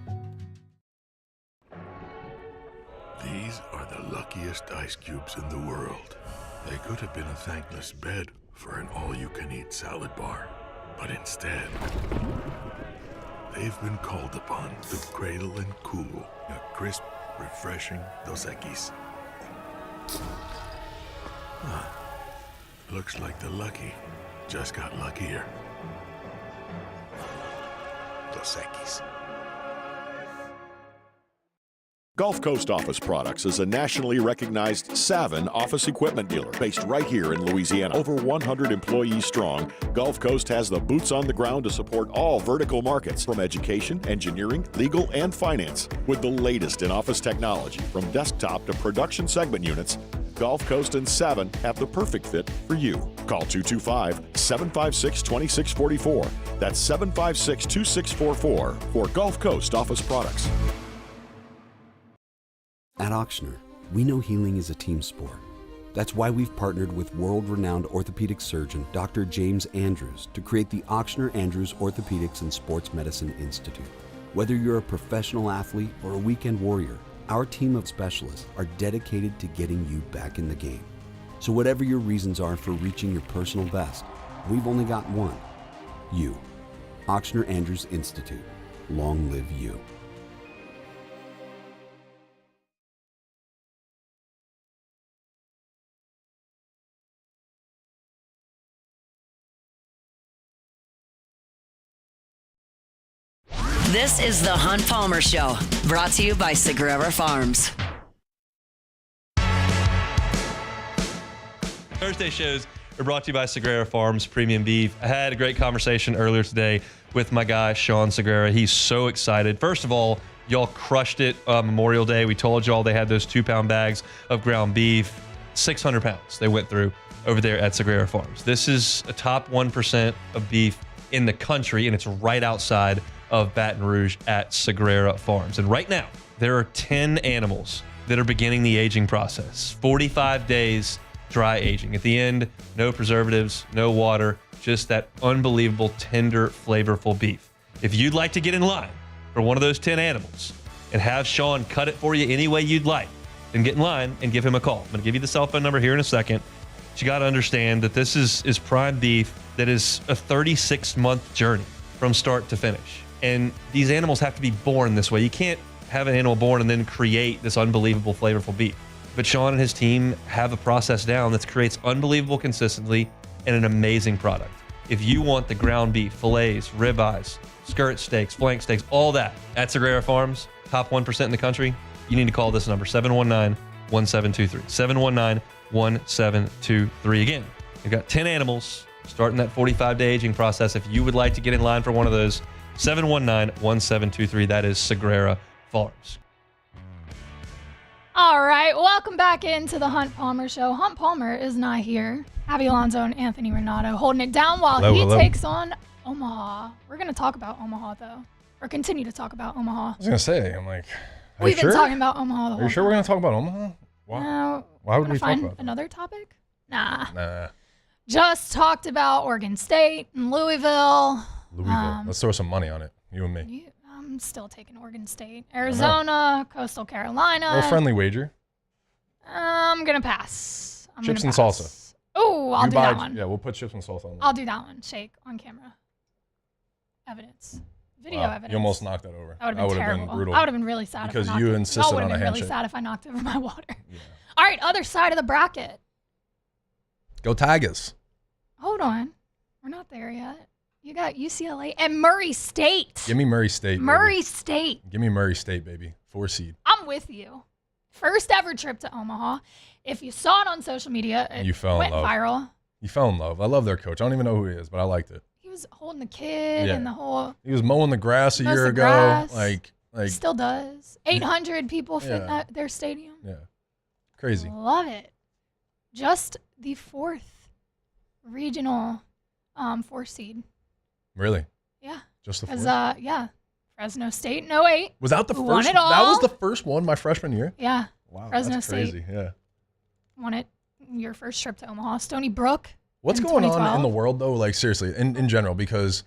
These are the luckiest ice cubes in the world. They could have been a thankless bed for an all-you-can-eat salad bar. But instead, they've been called upon to cradle and cool a crisp, refreshing Dos Equis. Looks like the lucky just got luckier. Dos Equis. Gulf Coast Office Products is a nationally recognized Savin office equipment dealer based right here in Louisiana. Over 100 employees strong, Gulf Coast has the boots on the ground to support all vertical markets, from education, engineering, legal, and finance. With the latest in office technology, from desktop to production segment units, Gulf Coast and Savin have the perfect fit for you. Call 225-756-2644. That's 756-2644 for Gulf Coast Office Products. At Auctioner, we know healing is a team sport. That's why we've partnered with world-renowned orthopedic surgeon Dr. James Andrews to create the Auctioner Andrews Orthopedics and Sports Medicine Institute. Whether you're a professional athlete or a weekend warrior, our team of specialists are dedicated to getting you back in the game. So whatever your reasons are for reaching your personal best, we've only got one: you. Auctioner Andrews Institute. Long live you. This is the Hunt Palmer Show, brought to you by Cinderella Farms. Thursday shows are brought to you by Cinderella Farms Premium Beef. I had a great conversation earlier today with my guy, Sean Cinderella. He's so excited. First of all, y'all crushed it Memorial Day. We told y'all they had those 2-pound bags of ground beef. 600 pounds they went through over there at Cinderella Farms. This is a top 1% of beef in the country, and it's right outside of Baton Rouge at Cinderella Farms. And right now, there are 10 animals that are beginning the aging process. 45 days dry aging. At the end, no preservatives, no water, just that unbelievable, tender, flavorful beef. If you'd like to get in line for one of those 10 animals and have Sean cut it for you any way you'd like, then get in line and give him a call. I'm going to give you the cell phone number here in a second. But you got to understand that this is prime beef that is a 36-month journey from start to finish. And these animals have to be born this way. You can't have an animal born and then create this unbelievable, flavorful beef. But Sean and his team have a process down that creates unbelievable consistency and an amazing product. If you want the ground beef, fillets, ribeyes, skirt steaks, flank steaks, all that at Sagrera Farms, top 1% in the country, you need to call this number, 719-1723. 719-1723. Again, you've got 10 animals starting that 45-day aging process. If you would like to get in line for one of those, 719-1723. That is Sagrera Farms. All right, welcome back into the Hunt Palmer Show. Hunt Palmer is not here. Abby Alonzo and Anthony Ranaudo holding it down while he takes on Omaha. We're going to talk about Omaha, though, or continue to talk about Omaha. I was going to say, I'm like, we've been talking about Omaha the whole time. Are you sure we're going to talk about Omaha? Why would we talk about another topic? Nah. Nah. Just talked about Oregon State and Louisville. Let's throw some money on it, you and me. I'm still taking Oregon State. Arizona, Coastal Carolina. A little friendly wager. I'm going to pass. Chips and salsa. Oh, I'll do that one. Yeah, we'll put chips and salsa on there. I'll do that one. Shake on camera. Evidence. Video evidence. You almost knocked that over. That would have been terrible. Been brutal. I would have been really sad because if I you insisted on a handshake. I would have been really sad if I knocked over my water. Yeah. All right, other side of the bracket. Go Tigers. Hold on. We're not there yet. You got UCLA and Murray State. Give me Murray State. Murray State. Give me Murray State, baby. 4 seed. I'm with you. First ever trip to Omaha. If you saw it on social media, it went viral. You fell in love. I love their coach. I don't even know who he is, but I liked it. He was holding the kid and the whole. He was mowing the grass a year ago. Like still does. 800 people fit in their stadium. Yeah. Crazy. Love it. Just the 4th regional 4 seed. Really? Yeah. Just the 4th? Yeah. Fresno State in 08. Was that the first? Won it all. That was the first one my freshman year? Yeah. Wow, Fresno that's crazy. State. Yeah. Won it your first trip to Omaha. Stony Brook. What's going on in the world, though, like seriously, in general? Because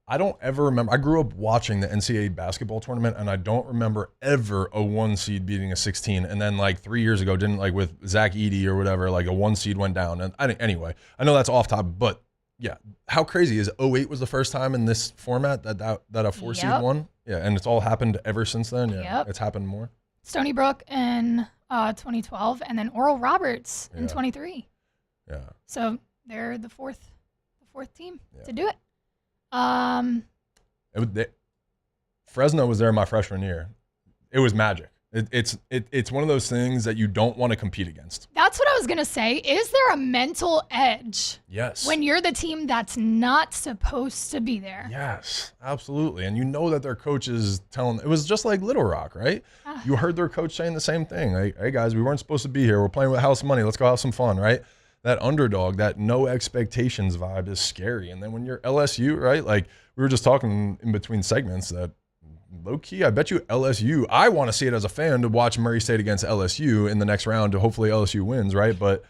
I don't ever remember. I grew up watching the NCAA basketball tournament, and I don't remember ever a 1 seed beating a 16. And then like 3 years ago, didn't like with Zach Edey or whatever, like a 1 seed went down. And anyway, I know that's off topic, but yeah, how crazy is 08 was the first time in this format that a 4 seed won? Yeah, and it's all happened ever since then. Yeah, it's happened more. Stony Brook in 2012, and then Oral Roberts in 23. Yeah. So they're the fourth team to do it. Fresno was there my freshman year. It was magic. It's one of those things that you don't want to compete against. That's what I was going to say. Is there a mental edge? Yes. When you're the team that's not supposed to be there? Yes, absolutely. And you know that their coach is telling, it was just like Little Rock, right? You heard their coach saying the same thing. Like, hey guys, we weren't supposed to be here. We're playing with house money. Let's go have some fun, right? That underdog, that no expectations vibe is scary. And then when you're LSU, right? Like we were just talking in between segments that low key, I bet you LSU, I want to see it as a fan to watch Murray State against LSU in the next round to hopefully LSU wins, right? But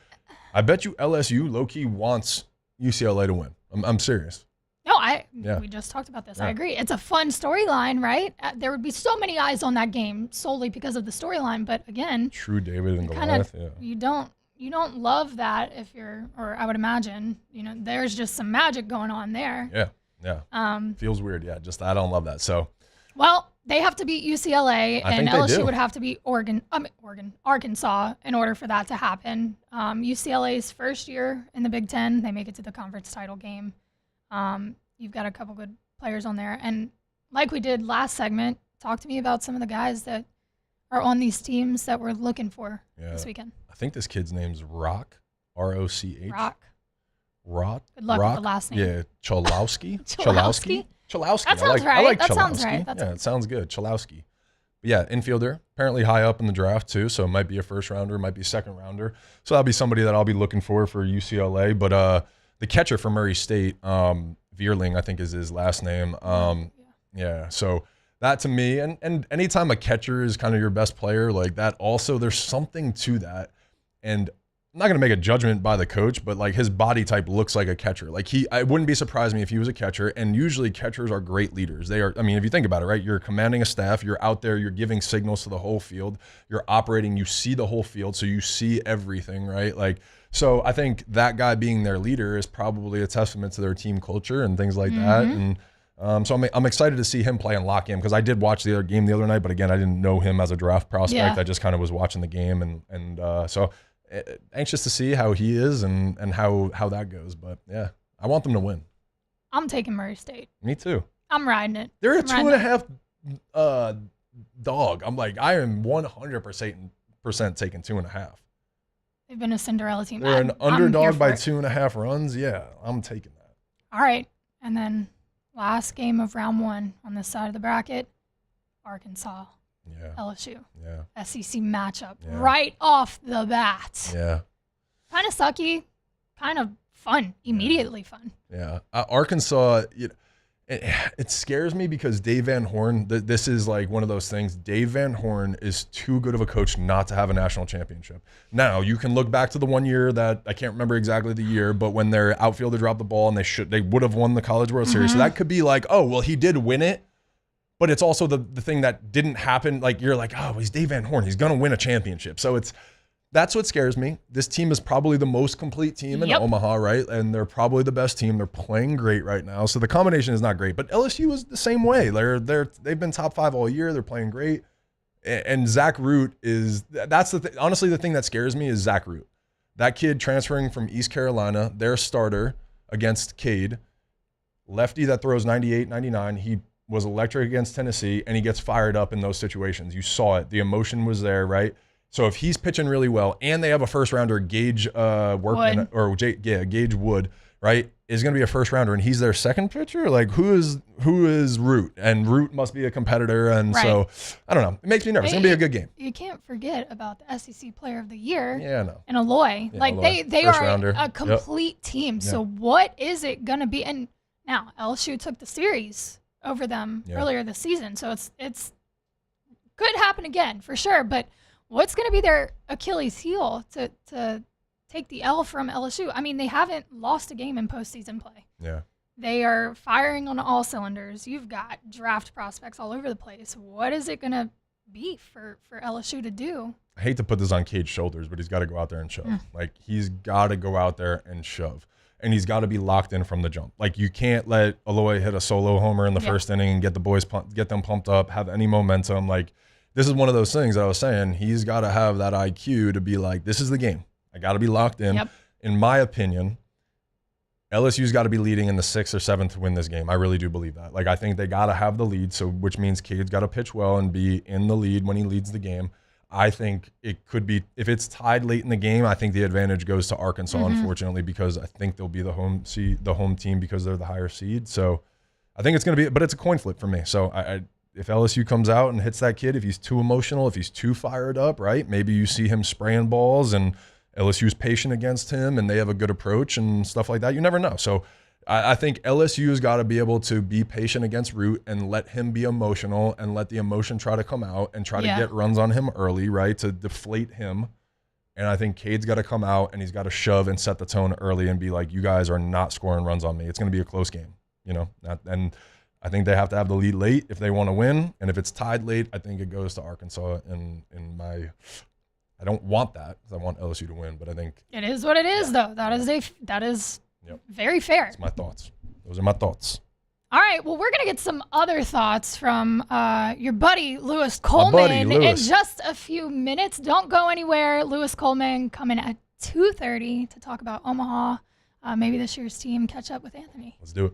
I bet you LSU low key wants UCLA to win. I'm serious. No, we just talked about this. I agree. It's a fun storyline, right? There would be so many eyes on that game solely because of the storyline. But again, true David and Goliath. You don't love that if you're, or I would imagine, there's just some magic going on there. Yeah. Feels weird. Yeah, just I don't love that. So. Well, they have to beat UCLA, and LSU would have to beat Arkansas in order for that to happen. UCLA's first year in the Big Ten, they make it to the conference title game. You've got a couple good players on there. And like we did last segment, talk to me about some of the guys that are on these teams that we're looking for this weekend. I think this kid's name's Rock, R-O-C-H. Rock. Good luck with the last name. Yeah, Cholowski. Cholowski. That sounds right. I like that Cholowski. Sounds right. It sounds good. Cholowski. But yeah, infielder, apparently high up in the draft too, so it might be a first rounder, might be a second rounder. So that'll be somebody that I'll be looking for UCLA. But the catcher for Murray State, Vierling, I think is his last name. So that to me, and anytime a catcher is kind of your best player like that, also there's something to that. And I'm not going to make a judgment by the coach, but like his body type looks like a catcher. Like I wouldn't be surprised me if he was a catcher. And usually catchers are great leaders. They are, I mean, if you think about it, right? You're commanding a staff, you're out there, you're giving signals to the whole field, you're operating, you see the whole field. So you see everything, right? Like, so I think that guy being their leader is probably a testament to their team culture and things like that. And So I'm excited to see him play and lock in because I did watch the other game the other night, but again, I didn't know him as a draft prospect. Yeah. I just kind of was watching the game, and so anxious to see how he is and how that goes. But yeah, I want them to win. I'm taking Murray State. Me too. I'm riding it. They're a 2.5 dog. I'm like, I am 100% taking 2.5. They've been a Cinderella team. They're an underdog by 2.5 runs. Yeah, I'm taking that. All right. And then last game of round 1 on this side of the bracket, Arkansas. Yeah. LSU. Yeah. SEC matchup Yeah. right off the bat. Yeah. Kind of sucky, kind of fun, immediately fun. Yeah. Arkansas, it scares me because Dave Van Horn, this is like one of those things. Dave Van Horn is too good of a coach not to have a national championship. Now, you can look back to the one year that I can't remember exactly the year, but when their outfielder dropped the ball and they would have won the College World Series. So that could be like, oh, well, he did win it. But it's also the thing that didn't happen. Like, you're like, oh, he's Dave Van Horn. He's going to win a championship. So that's what scares me. This team is probably the most complete team in Omaha, right? And they're probably the best team. They're playing great right now. So the combination is not great. But LSU is the same way. They've been top 5 all year. They're playing great. And Zach Root that's the thing. Honestly, the thing that scares me is Zach Root. That kid transferring from East Carolina, their starter against Cade, lefty that throws 98, 99. He was electric against Tennessee, and he gets fired up in those situations. You saw it. The emotion was there, right? So if he's pitching really well, and they have a first rounder, Gage Workman, or Gage Wood, right, is going to be a first rounder, and he's their second pitcher. Like, who is Root? And Root must be a competitor, and so I don't know. It makes me nervous. It's going to be a good game. You can't forget about the SEC Player of the Year. Yeah, no. And Aloy. Yeah, like Aloy. they First are rounder. a complete team. So what is it going to be? And now LSU took the series over them earlier this season, so it's could happen again for sure. But what's going to be their Achilles heel to take the L from LSU? I mean, they haven't lost a game in postseason play. Yeah. They are firing on all cylinders. You've got draft prospects all over the place. What is it going to be for LSU to do? I hate to put this on Cade's shoulders, but he's got to go out there and shove. Like, he's got to go out there and shove. And he's got to be locked in from the jump. Like, you can't let Aloy hit a solo homer in the first inning and get the boys get them pumped up, have any momentum. Like, this is one of those things that I was saying. He's got to have that IQ to be like, this is the game. I got to be locked in. Yep. In my opinion, LSU's got to be leading in the 6th or 7th to win this game. I really do believe that. Like, I think they got to have the lead, so which means Cade's got to pitch well and be in the lead when he leads the game. I think it could be, if it's tied late in the game, I think the advantage goes to Arkansas, unfortunately, because I think they'll be the home team because they're the higher seed. So I think it's going to be, but it's a coin flip for me. So if LSU comes out and hits that kid, if he's too emotional, if he's too fired up, right? Maybe you see him spraying balls and LSU's patient against him and they have a good approach and stuff like that. You never know. So I think LSU's got to be able to be patient against Root and let him be emotional and let the emotion try to come out and try to get runs on him early, right, to deflate him. And I think Cade's got to come out and he's got to shove and set the tone early and be like, you guys are not scoring runs on me. It's going to be a close game, and I think they have to have the lead late if they want to win. And if it's tied late, I think it goes to Arkansas. I don't want that because I want LSU to win, but I think it is what it is, though. That is very fair. That's my thoughts. Those are my thoughts. All right. Well, we're going to get some other thoughts from your buddy, Lewis Coleman, in just a few minutes. Don't go anywhere. Lewis Coleman coming at 2:30 to talk about Omaha. Maybe this year's team catch up with Anthony. Let's do it.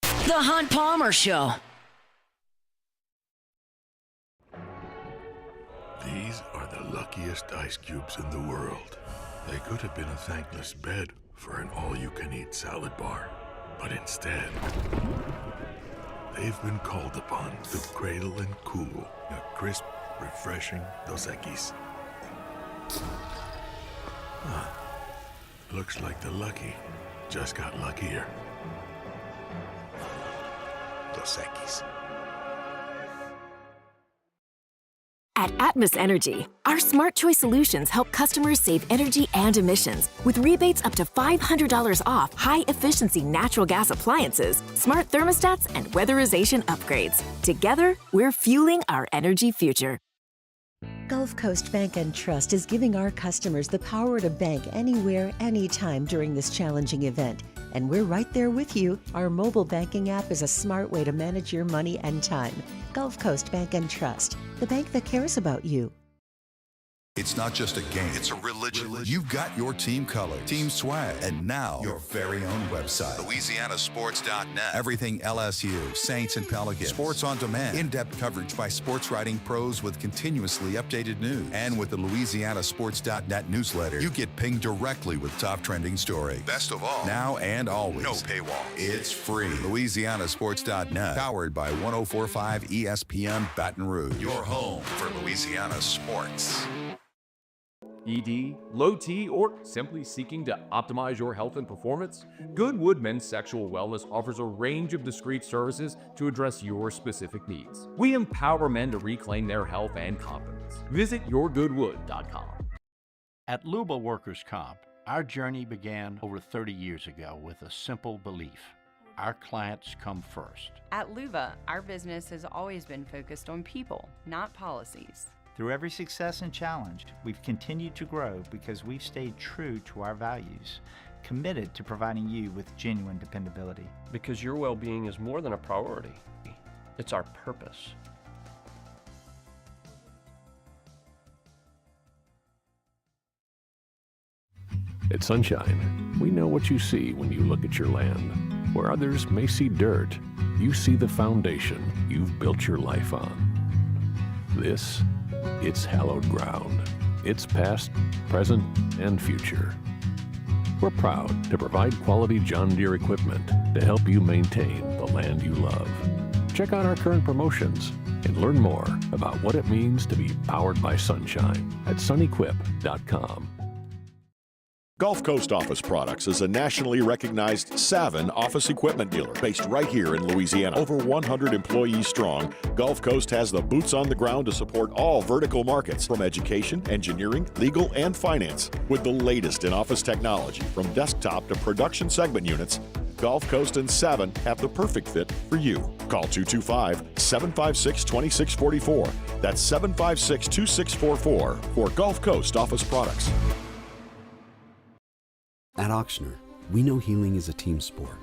The Hunt Palmer Show. These are the luckiest ice cubes in the world. They could have been a thankless bed for an all-you-can-eat salad bar. But instead, they've been called upon to cradle and cool a crisp, refreshing Dos Equis. Looks like the lucky just got luckier. Dos Equis. At Atmos Energy, our smart choice solutions help customers save energy and emissions with rebates up to $500 off high-efficiency natural gas appliances, smart thermostats, and weatherization upgrades. Together, we're fueling our energy future. Gulf Coast Bank and Trust is giving our customers the power to bank anywhere, anytime during this challenging event. And we're right there with you. Our mobile banking app is a smart way to manage your money and time. Gulf Coast Bank and Trust, the bank that cares about you. It's not just a game, it's a religion. You've got your team color, team swag, and now your very own website, LouisianaSports.net. Everything LSU, Saints, and Pelicans. Sports on demand. In-depth coverage by sports writing pros with continuously updated news. And with the LouisianaSports.net newsletter, you get pinged directly with top trending stories. Best of all, now and always, no paywall. It's free. LouisianaSports.net, powered by 104.5 ESPN Baton Rouge. Your home for Louisiana sports. ED, low T, or simply seeking to optimize your health and performance? Goodwood Men's Sexual Wellness offers a range of discreet services to address your specific needs. We empower men to reclaim their health and confidence. Visit yourgoodwood.com. At Louisville Workers' Comp, our journey began over 30 years ago with a simple belief: our clients come first. At Louva, our business has always been focused on people, not policies. Through every success and challenge, we've continued to grow because we've stayed true to our values, committed to providing you with genuine dependability. Because your well-being is more than a priority. It's our purpose. At Sunshine, we know what you see when you look at your land. Where others may see dirt, you see the foundation you've built your life on. This, it's hallowed ground. It's past, present, and future. We're proud to provide quality John Deere equipment to help you maintain the land you love. Check out our current promotions and learn more about what it means to be powered by sunshine at sunequip.com. Gulf Coast Office Products is a nationally recognized Savin office equipment dealer based right here in Louisiana. Over 100 employees strong, Gulf Coast has the boots on the ground to support all vertical markets, from education, engineering, legal, and finance. With the latest in office technology, from desktop to production segment units, Gulf Coast and Savin have the perfect fit for you. Call 225-756-2644. That's 756-2644 for Gulf Coast Office Products. At Ochsner, we know healing is a team sport.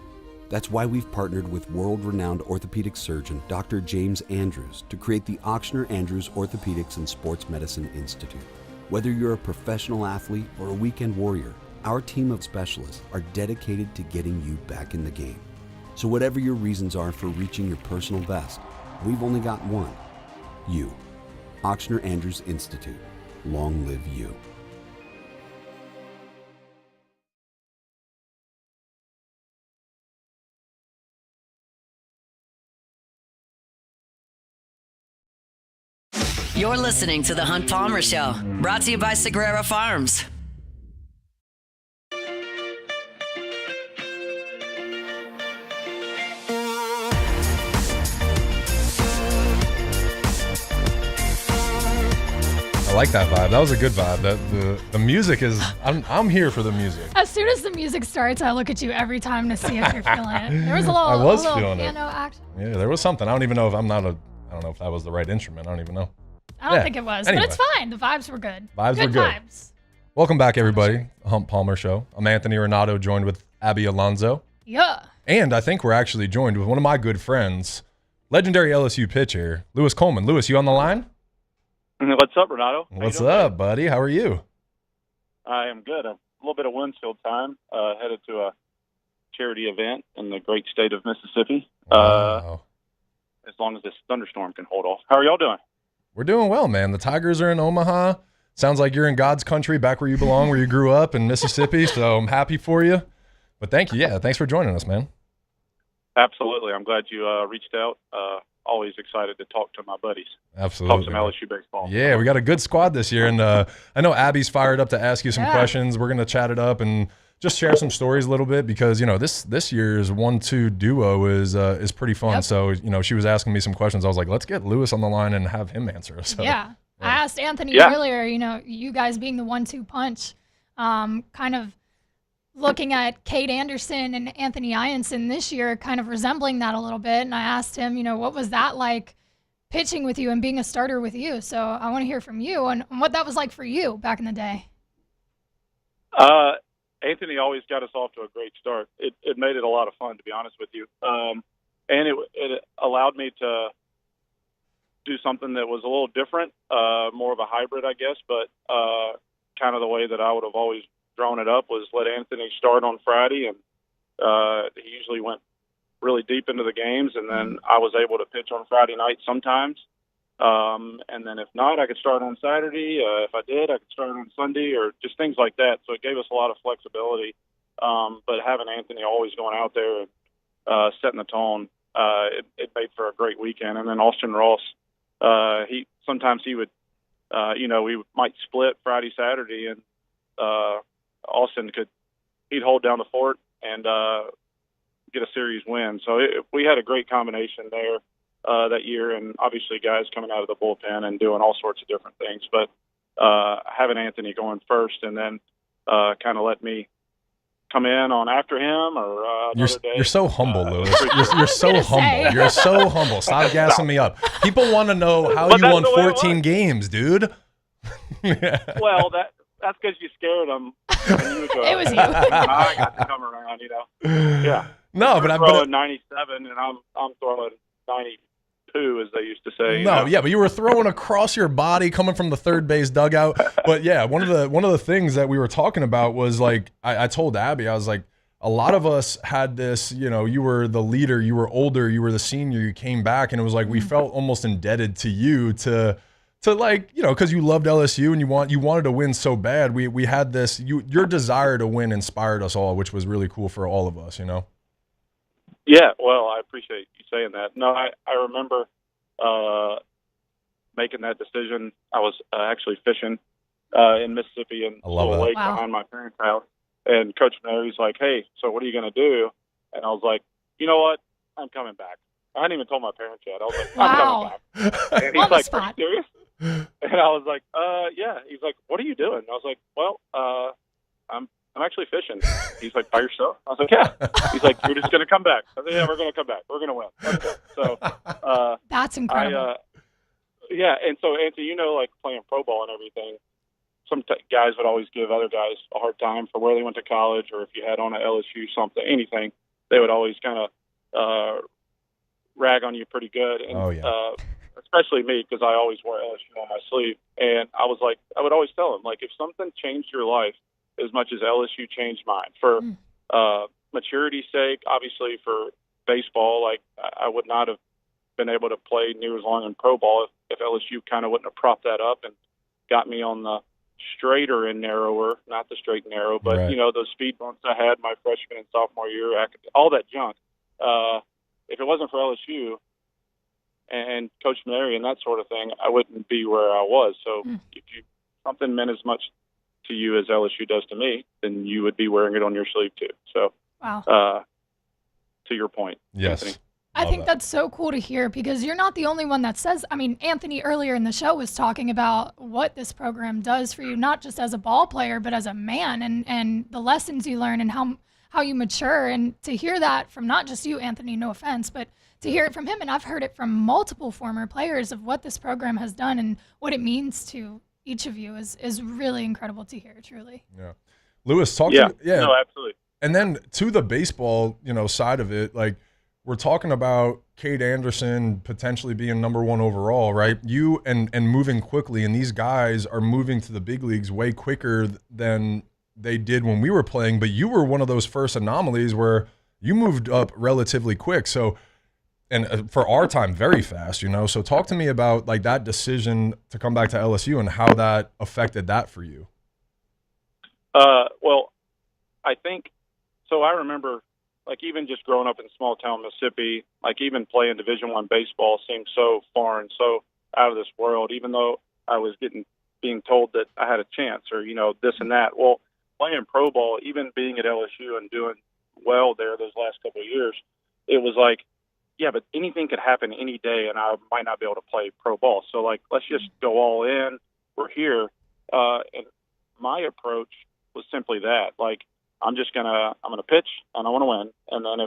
That's why we've partnered with world-renowned orthopedic surgeon Dr. James Andrews to create the Ochsner Andrews Orthopedics and Sports Medicine Institute. Whether you're a professional athlete or a weekend warrior, our team of specialists are dedicated to getting you back in the game. So whatever your reasons are for reaching your personal best, we've only got one: you. Ochsner Andrews Institute. Long live you. You're listening to The Hunt Palmer Show, brought to you by Sagrera Farms. I like that vibe. That was a good vibe. The music is. I'm here for the music. As soon as the music starts, I look at you every time to see if you're feeling it. There was a little piano action. Yeah, there was something. I don't even know if I don't know if that was the right instrument. I don't even know. I don't think it was, anyway. but it's fine. The vibes were good. Vibes were good. Vibes. Welcome back, everybody. Hunt Palmer Show. I'm Anthony Ranaudo, joined with Abby Alonzo. Yeah. And I think we're actually joined with one of my good friends, legendary LSU pitcher, Louis Coleman. Louis, you on the line? What's up, Ranaudo? What's up, buddy? How are you? I am good. A little bit of windshield time. Headed to a charity event in the great state of Mississippi. Wow. As long as this thunderstorm can hold off. How are y'all doing? We're doing well, man. The Tigers are in Omaha. Sounds like you're in God's country, back where you belong, where you grew up in Mississippi. So I'm happy for you. But thank you. Yeah, thanks for joining us, man. Absolutely. I'm glad you reached out. Always excited to talk to my buddies. Absolutely. Talk some LSU baseball. Yeah, we got a good squad this year. And I know Abby's fired up to ask you some questions. We're going to chat it up and just share some stories a little bit because, you know, this year's 1-2 duo is pretty fun. Yep. So, you know, she was asking me some questions. I was like, let's get Louis on the line and have him answer. So, yeah. I asked Anthony earlier, you know, you guys being the 1-2 punch, kind of looking at Cade Anderson and Anthony Iansson this year, kind of resembling that a little bit. And I asked him, you know, what was that like pitching with you and being a starter with you? So I want to hear from you and what that was like for you back in the day. Anthony always got us off to a great start. It made it a lot of fun, to be honest with you. And it allowed me to do something that was a little different, more of a hybrid, I guess, but kind of the way that I would have always drawn it up was let Anthony start on Friday, and he usually went really deep into the games, and then I was able to pitch on Friday night sometimes. And then if not, I could start on Saturday. If I did, I could start on Sunday, or just things like that. So it gave us a lot of flexibility. But having Anthony always going out there and setting the tone, it made for a great weekend. And then Austin Ross, sometimes he would, we might split Friday, Saturday, and Austin he'd hold down the fort and get a series win. So we had a great combination there that year, and obviously guys coming out of the bullpen and doing all sorts of different things. But having Anthony going first and then kind of let me come in on after him or another day. You're so humble, Lewis. You're so humble. You're so humble. Stop gassing me up. People want to know how you won 14 games, dude. Well, that's because you scared them. It was you. I got to come around, Yeah. No, but I'm throwing 97, and I'm throwing 92, as they used to say. Yeah, but you were throwing across your body, coming from the third base dugout. But yeah, one of the things that we were talking about was like I told Abby, I was like, a lot of us had this. You were the leader, you were older, you were the senior, you came back, and it was like we felt almost indebted to you to like, because you loved LSU and you wanted to win so bad. We had this, your desire to win inspired us all, which was really cool for all of us, Yeah, well, I appreciate you saying that. No, I remember making that decision. I was actually fishing in Mississippi in a little lake behind my parents' house, and Coach Mary's like, "Hey, so what are you going to do?" And I was like, "You know what? I'm coming back." I hadn't even told my parents yet. I was like, "I'm coming back." And he's like, "Are you serious?" And I was like, "Yeah." He's like, "What are you doing?" And I was like, "Well, I'm actually fishing." He's like, "By yourself?" I was like, "Yeah." He's like, "You're just going to come back." I said, "Yeah, we're going to come back. We're going to win." Okay. So that's incredible. Yeah, and so Anthony, like playing pro ball and everything, some guys would always give other guys a hard time for where they went to college, or if you had on an LSU something, anything, they would always kind of rag on you pretty good. And, especially me, because I always wore LSU on my sleeve. And I would always tell them, like, if something changed your life as much as LSU changed mine, for maturity's sake, obviously for baseball, like I would not have been able to play near as long in pro ball if LSU kind of wouldn't have propped that up and got me on the straighter and narrower, not the straight and narrow, but, those speed bumps I had my freshman and sophomore year, all that junk. If it wasn't for LSU and Coach Mary and that sort of thing, I wouldn't be where I was. So if something meant as much to you as LSU does to me, then you would be wearing it on your sleeve too. So, to your point. Yes. Anthony. I think that's so cool to hear, because you're not the only one that says, Anthony earlier in the show was talking about what this program does for you, not just as a ball player, but as a man, and the lessons you learn and how you mature. And to hear that from not just you, Anthony, no offense, but to hear it from him, and I've heard it from multiple former players of what this program has done and what it means to each of you is really incredible to hear, truly. Yeah. Lewis, No, absolutely. And then to the baseball, side of it, like, we're talking about Cade Anderson potentially being number 1 overall, right? You and moving quickly, and these guys are moving to the big leagues way quicker than they did when we were playing, but you were one of those first anomalies where you moved up relatively quick. So, and for our time, very fast, So talk to me about like that decision to come back to LSU and how that affected that for you. Well, I think, so I remember, like, even just growing up in small town Mississippi, like even playing Division I baseball seemed so foreign, so out of this world, even though I was being told that I had a chance or, this and that. Well, playing pro ball, even being at LSU and doing well there those last couple of years, it was like, yeah, but anything could happen any day and I might not be able to play pro ball. So, like, let's just go all in. We're here. And my approach was simply that. Like, I'm gonna pitch and I want to win. And then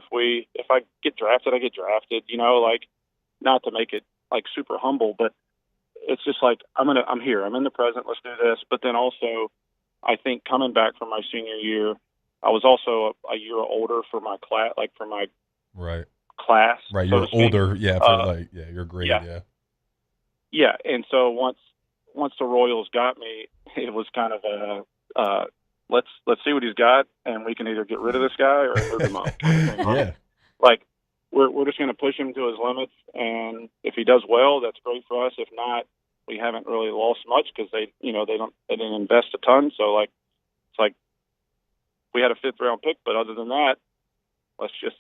if I get drafted, I get drafted. Like, not to make it like super humble, but it's just like I'm here. I'm in the present. Let's do this. But then also, I think coming back from my senior year, I was also a year older for my class, like for my Right. class. Right. so You're to speak. older. Yeah. For your grade. yeah. Yeah, and so once the Royals got me, it was kind of a let's see what he's got, and we can either get rid of this guy or move him up. Yeah. Like we're just going to push him to his limits, and if he does well, that's great for us. If not, we haven't really lost much because they didn't invest a ton. So like it's like we had a 5th round pick, but other than that, let's just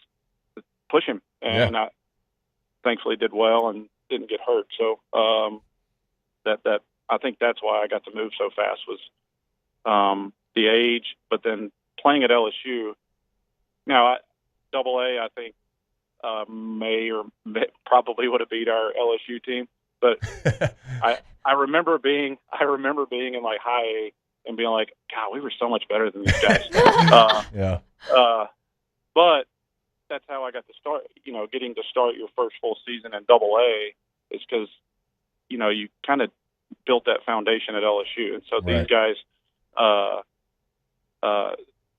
push him. And I thankfully did well and didn't get hurt. So that I think that's why I got to move so fast was the age, but then playing at LSU. Now, AA, I think probably would have beat our LSU team, but I remember being in like high A and being like, God, we were so much better than these guys. But that's how I got to start. Getting to start your first full season in AA is because you kind of built that foundation at LSU, and so these guys,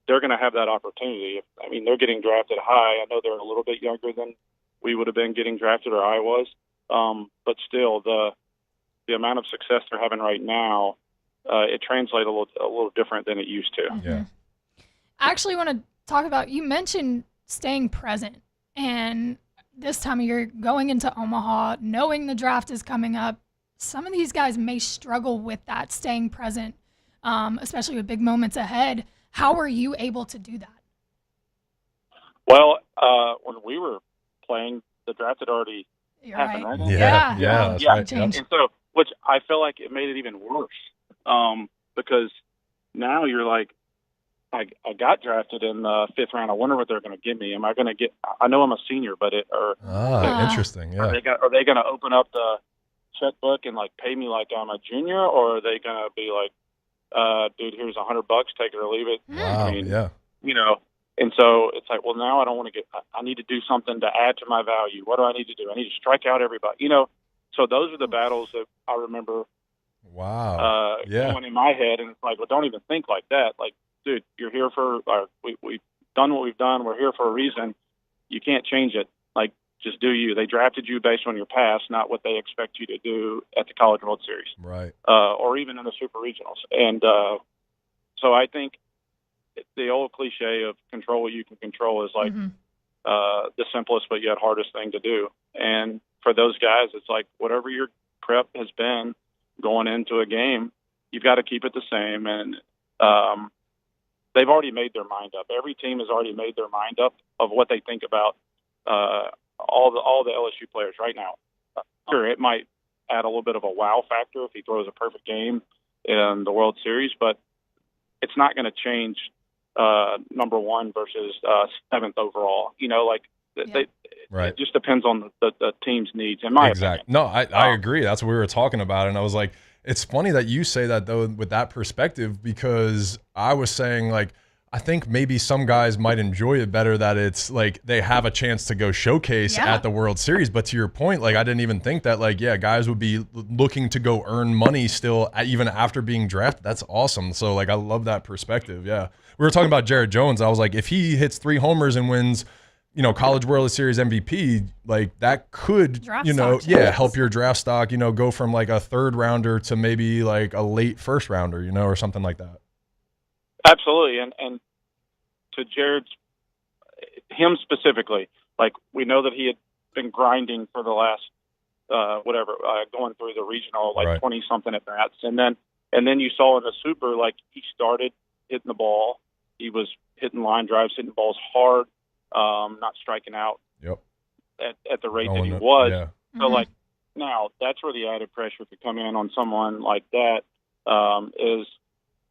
they're going to have that opportunity. I mean, they're getting drafted high. I know they're a little bit younger than we would have been getting drafted, or I was, but still, the amount of success they're having right now, it translates a little different than it used to. Mm-hmm. Yeah. I actually want to talk about, you mentioned staying present, and this time of year, going into Omaha, knowing the draft is coming up, some of these guys may struggle with that, staying present, especially with big moments ahead. How were you able to do that? Well, when we were playing, the draft had already happened, right? Yeah, that's right. And so, which I feel like it made it even worse, because now you're like, I got drafted in the 5th round. I wonder what they're going to give me. Am I going to get? I know I'm a senior, but interesting. Yeah. Are they going to open up the checkbook and like pay me like I'm a junior, or are they going to be like, dude, here's $100, take it or leave it? Wow. I mean, and so it's like, well, now I don't want to I need to do something to add to my value. What do I need to do? I need to strike out everybody. So those are the battles that I remember. Wow. Going in my head, and it's like, well, don't even think like that. Like, dude, you're here for, we've done what we've done. We're here for a reason. You can't change it. Like, just do you. They drafted you based on your past, not what they expect you to do at the College World Series. Right. Or even in the Super Regionals. And so I think the old cliche of control what you can control is like the simplest but yet hardest thing to do. And for those guys, it's like whatever your prep has been going into a game, you've got to keep it the same. And they've already made their mind up. Every team has already made their mind up of what they think about all the LSU players right now. Sure, it might add a little bit of a wow factor if he throws a perfect game in the World Series, but it's not going to change number 1 versus 7th overall. It just depends on the team's needs, in my opinion. No, I agree. That's what we were talking about, and I was like, it's funny that you say that, though, with that perspective, because I was saying, like, I think maybe some guys might enjoy it better that it's like they have a chance to go showcase at the World Series. But to your point, like, I didn't even think that, like, guys would be looking to go earn money still even after being drafted. That's awesome. So, like, I love that perspective. Yeah. We were talking about Jared Jones. I was like, if he hits 3 homers and wins, College World Series MVP, like, that could, help your draft stock, go from like a 3rd rounder to maybe like a late 1st rounder, or something like that. Absolutely. And to him specifically, like, we know that he had been grinding for the last, going through the regional, like 20 something at bats. And then you saw in the Super, like, he started hitting the ball. He was hitting line drives, hitting balls hard, not striking out at the rate that he was. Yeah. So, like, now that's where the added pressure could come in on someone like that, is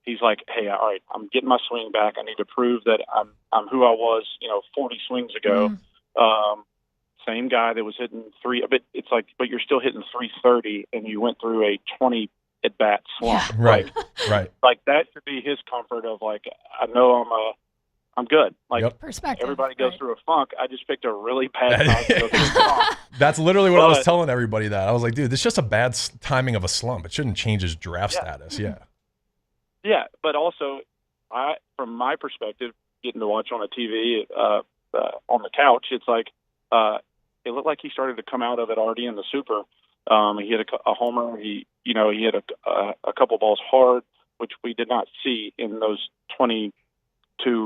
he's like, hey, all right, I'm getting my swing back. I need to prove that I'm who I was, 40 swings ago. Same guy that was hitting 3, but it's like, but you're still hitting 330, and you went through a 20 at bat slump. Yeah. Right. Right. Like, that should be his comfort of, like, I know I'm good. Like, perspective. Everybody goes through a funk. I just picked a really bad time to go through a funk. That's literally what I was telling everybody. That I was like, dude, this is just a bad timing of a slump. It shouldn't change his draft status. Yeah. Yeah, but also, from my perspective, getting to watch on a TV on the couch, it's like it looked like he started to come out of it already in the Super. He hit a homer. He hit a couple balls hard, which we did not see in those 22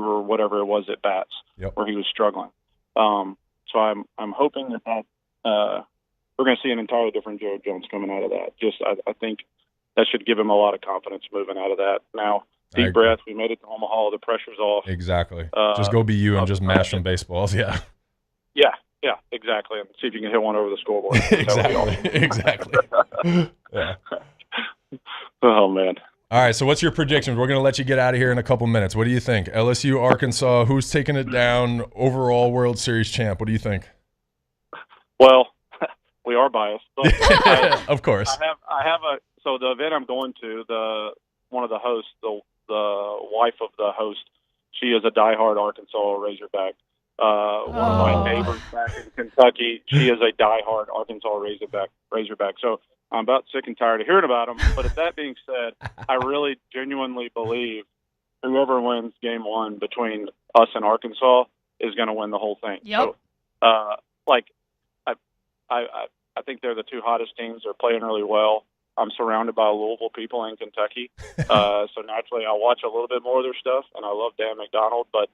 or whatever it was at bats where he was struggling. So I'm hoping that we're going to see an entirely different Jared Jones coming out of that. I think that should give him a lot of confidence moving out of that. Now, deep breath. We made it to Omaha. The pressure's off. Exactly. Just go be you and just mash some baseballs. Yeah. Yeah, exactly. And see if you can hit one over the scoreboard. Exactly. Yeah. Oh, man. All right, so what's your predictions? We're going to let you get out of here in a couple minutes. What do you think? LSU, Arkansas, who's taking it down? Overall World Series champ. What do you think? Well, we are biased. But of course. So the event I'm going to, one of the hosts, the wife of the host, she is a diehard Arkansas Razorback. One of my neighbors back in Kentucky, she is a diehard Arkansas Razorback. So I'm about sick and tired of hearing about them. But if that being said, I really genuinely believe whoever wins game one between us and Arkansas is going to win the whole thing. Yep. So, I think they're the two hottest teams. They're playing really well. I'm surrounded by Louisville people in Kentucky. So naturally I'll watch a little bit more of their stuff, and I love Dan McDonald, but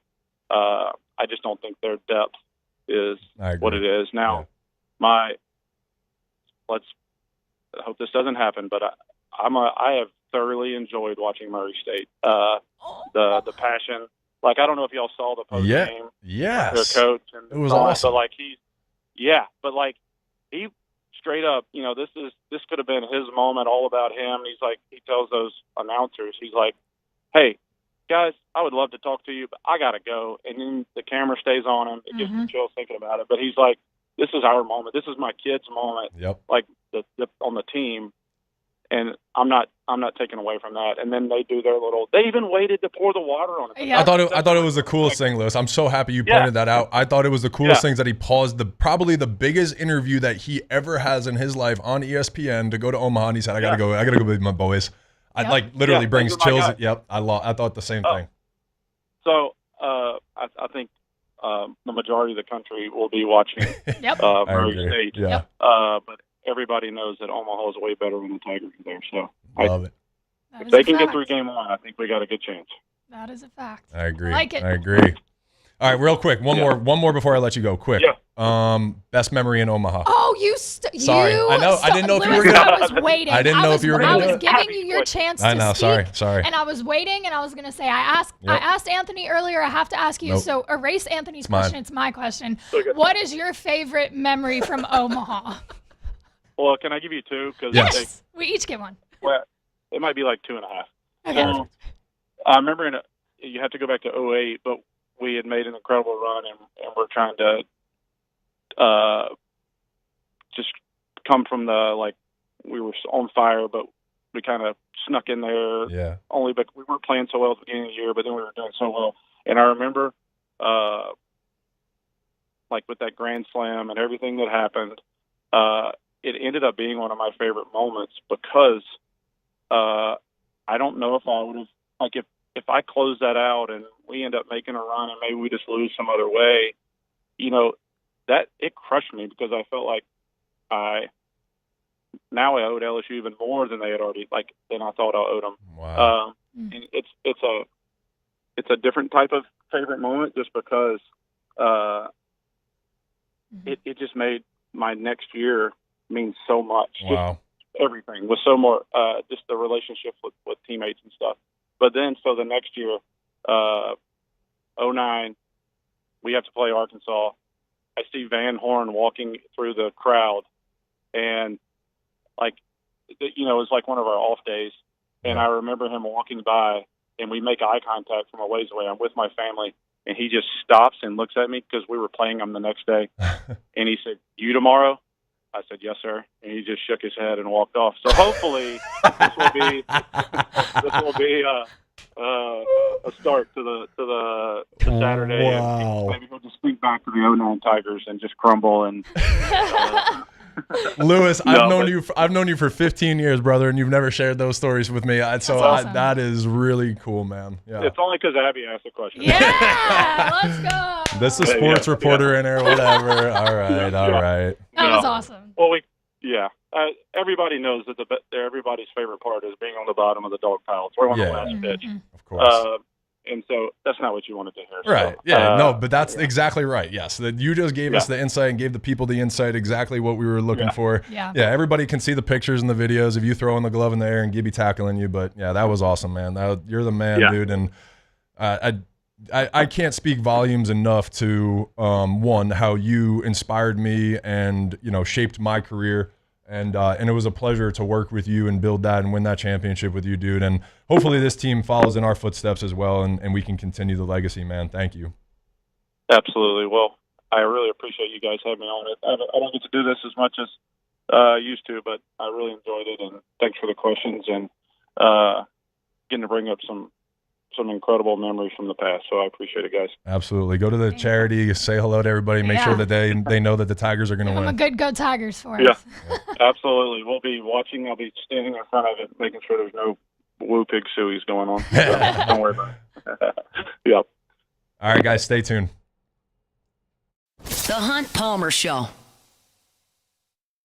I just don't think their depth is what it is. Now, I hope this doesn't happen, but I have thoroughly enjoyed watching Murray State. The passion. Like, I don't know if y'all saw the post game. Yes. Their coach. And it was awesome. But he straight up, this could have been his moment, all about him. He tells those announcers, he's like, hey, guys, I would love to talk to you, but I got to go. And then the camera stays on him. It gives me chills thinking about it. But he's like, this is our moment. This is my kid's moment. Yep. Like on the team. And I'm not taking away from that. And then they do their they even waited to pour the water on it. Yeah. I thought it was the coolest thing, Lewis. I'm so happy you pointed that out. I thought it was the coolest things that he paused probably the biggest interview that he ever has in his life on ESPN to go to Omaha, and he said, I gotta go with my boys. I literally brings chills. Yep. I thought the same thing. So I think the majority of the country will be watching Murray State. Yeah. But everybody knows that Omaha is way better than the Tigers are there. So love it. If they can get through game one, I think we got a good chance. That is a fact. I agree. I like it. I agree. All right, real quick. One more before I let you go. Quick. Yeah. Best memory in Omaha. Oh, Sorry. I know. I didn't know if you were Lewis, gonna. I was waiting. I didn't know if you were gonna. I was giving you your chance to speak. Sorry. And I was waiting, and I was gonna say, I asked Anthony earlier. I have to ask you. Nope. So erase Anthony's question. It's my question. Okay. What is your favorite memory from Omaha? Well, can I give you two? Yes. We each get one. Well, it might be like 2.5. Okay. So, I remember you have to go back to 2008, but we had made an incredible run, and we're trying to just come from we were on fire, but we kind of snuck in there. Yeah. Only, but we weren't playing so well at the beginning of the year, but then we were doing so well. And I remember, with that grand slam and everything that happened, it ended up being one of my favorite moments because I don't know if I would have, if I closed that out and we end up making a run and maybe we just lose some other way, that it crushed me because I felt like I owed LSU even more than they had already, than I thought I owed them. Wow. And it's a different type of favorite moment just because it just made my next year mean so much. Wow. Just everything was so more, just the relationship with teammates and stuff. But then, so the next year, 2009, we have to play Arkansas. I see Van Horn walking through the crowd, and it's like one of our off days. And I remember him walking by, and we make eye contact from a ways away. I'm with my family, and he just stops and looks at me because we were playing him the next day. And he said, "You tomorrow?" I said, "Yes, sir." And he just shook his head and walked off. So hopefully this will be a start to the Saturday. Wow. And maybe he'll just speak back to the 2009 Tigers and just crumble and Lewis, No, I've known you for 15 years, brother, and you've never shared those stories with me. That is really cool, man. Yeah. It's only because Abby asked the question. Yeah, let's go. This is a sports reporter in there, whatever. All right. That was awesome. Well, everybody knows that everybody's favorite part is being on the bottom of the dog pile. It's where on the last pitch. Of course. And so that's not what you wanted to hear. Right. So, Yeah. No, but that's exactly right. Yes. That you just gave us the insight and gave the people the insight exactly what we were looking for. Yeah. Yeah. Everybody can see the pictures and the videos of you throwing the glove in the air and Gibby tackling you. But yeah, that was awesome, man. You're the man, dude. And I can't speak volumes enough to one, how you inspired me and shaped my career. And it was a pleasure to work with you and build that and win that championship with you, dude. And hopefully this team follows in our footsteps as well, and we can continue the legacy, man. Thank you. Absolutely. Well, I really appreciate you guys having me on it. I don't get to do this as much as I used to, but I really enjoyed it. And thanks for the questions and getting to bring up some incredible memories from the past. So I appreciate it, guys. Absolutely. Go to the charity, say hello to everybody, make sure that they know that the Tigers are going to win. I'm a good Go Tigers for us. Yeah, absolutely. We'll be watching. I'll be standing in front of it, making sure there's no woo pig sueys going on. So don't worry about it. Yep. All right, guys, stay tuned. The Hunt Palmer Show.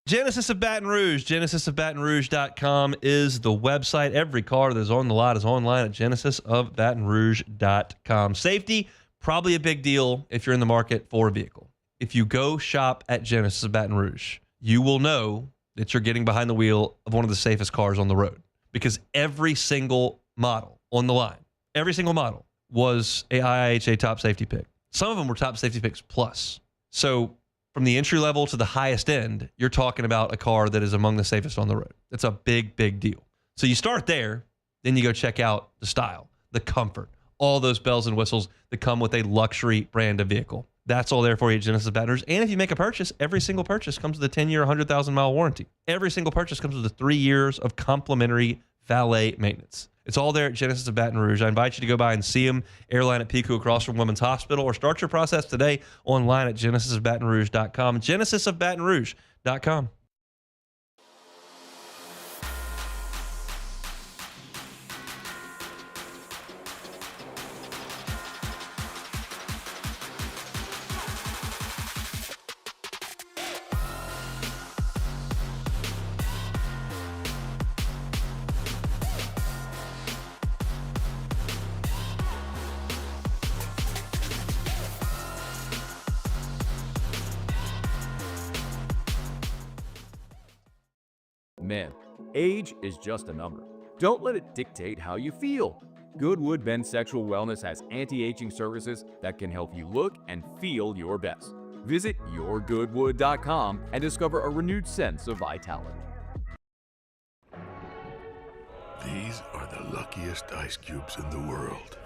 Genesis of Baton Rouge, genesisofbatonrouge.com is the website. Every car that is on the lot is online at genesisofbatonrouge.com. Safety, probably a big deal if you're in the market for a vehicle. If you go shop at Genesis of Baton Rouge, you will know that you're getting behind the wheel of one of the safest cars on the road, because every single model on the line, every single model was a IIHA top safety pick. Some of them were top safety picks plus. So from the entry level to the highest end, you're talking about a car that is among the safest on the road. That's a big, big deal. So you start there, then you go check out the style, the comfort, all those bells and whistles that come with a luxury brand of vehicle. That's all there for you at Genesis Baton Rouge. And if you make a purchase, every single purchase comes with a 10-year, 100,000-mile warranty. Every single purchase comes with 3 years of complimentary valet maintenance. It's all there at Genesis of Baton Rouge. I invite you to go by and see them. Airline at Pico across from Women's Hospital, or start your process today online at genesisofbatonrouge.com. genesisofbatonrouge.com. Men, age is just a number. Don't let it dictate how you feel. Goodwood Men's Sexual Wellness has anti-aging services that can help you look and feel your best. Visit yourgoodwood.com and discover a renewed sense of vitality. These are the luckiest ice cubes in the world.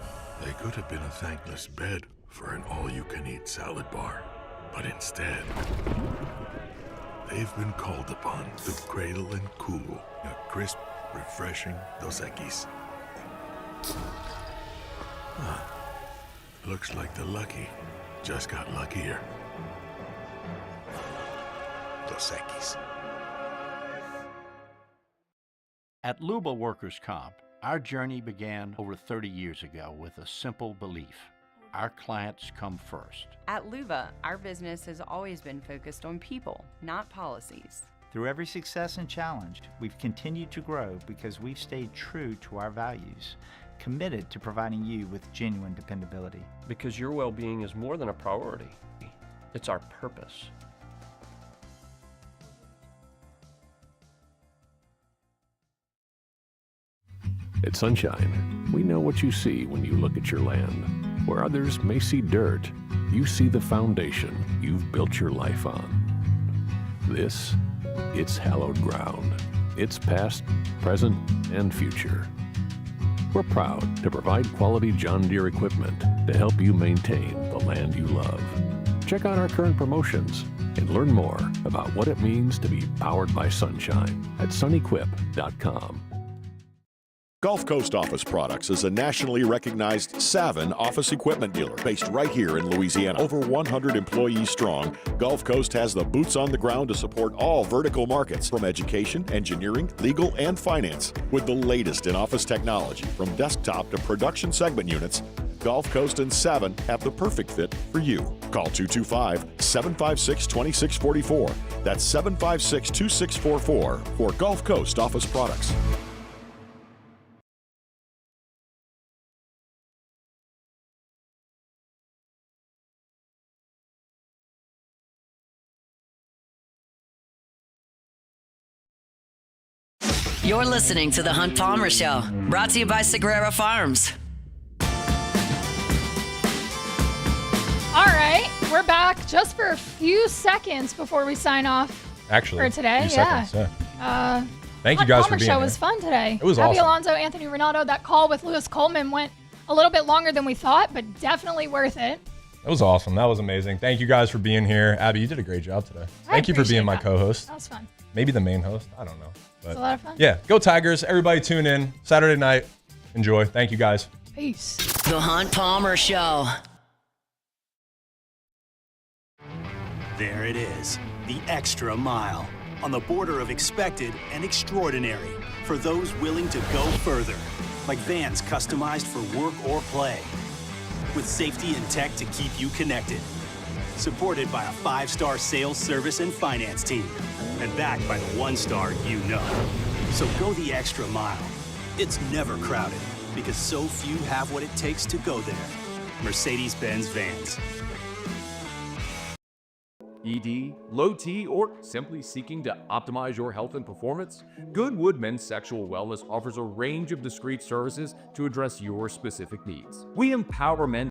They could have been a thankless bed for an all-you-can-eat salad bar, but instead, they've been called upon to cradle and cool a crisp, refreshing Dos Equis. Looks like the lucky just got luckier. Dos Equis. At Louisville Workers' Comp, our journey began over 30 years ago with a simple belief. Our clients come first. At Luva, our business has always been focused on people, not policies. Through every success and challenge, we've continued to grow because we've stayed true to our values, committed to providing you with genuine dependability. Because your well-being is more than a priority. It's our purpose. At Sunshine, we know what you see when you look at your land. Where others may see dirt, you see the foundation you've built your life on. This, it's hallowed ground. It's past, present, and future. We're proud to provide quality John Deere equipment to help you maintain the land you love. Check out our current promotions and learn more about what it means to be powered by sunshine at sunequip.com. Gulf Coast Office Products is a nationally recognized Savin office equipment dealer based right here in Louisiana. Over 100 employees strong, Gulf Coast has the boots on the ground to support all vertical markets, from education, engineering, legal, and finance. With the latest in office technology, from desktop to production segment units, Gulf Coast and Savin have the perfect fit for you. Call 225-756-2644. That's 756-2644 for Gulf Coast Office Products. You're listening to The Hunt Palmer Show, brought to you by Sagrera Farms. All right, we're back just for a few seconds before we sign off for today. Seconds, Thank you Hunt guys Palmer for being Show here. was fun today. It was Happy awesome. Alonzo, Anthony Ranaudo. That call with Lewis Coleman went a little bit longer than we thought, but definitely worth it. That was awesome. That was amazing. Thank you guys for being here. Abby, you did a great job today. Thank you for being my co-host. That was fun. Maybe the main host. I don't know. It was a lot of fun. Yeah, go Tigers. Everybody tune in. Saturday night. Enjoy. Thank you guys. Peace. The Hunt Palmer Show. There it is, the extra mile, on the border of expected and extraordinary, for those willing to go further, like vans customized for work or play, with safety and tech to keep you connected, supported by a 5-star sales, service, and finance team, and backed by the 1-star you know. So go the extra mile. It's never crowded, because so few have what it takes to go there. Mercedes-Benz Vans. ED, low T, or simply seeking to optimize your health and performance? Goodwood Men's Sexual Wellness offers a range of discreet services to address your specific needs. We empower men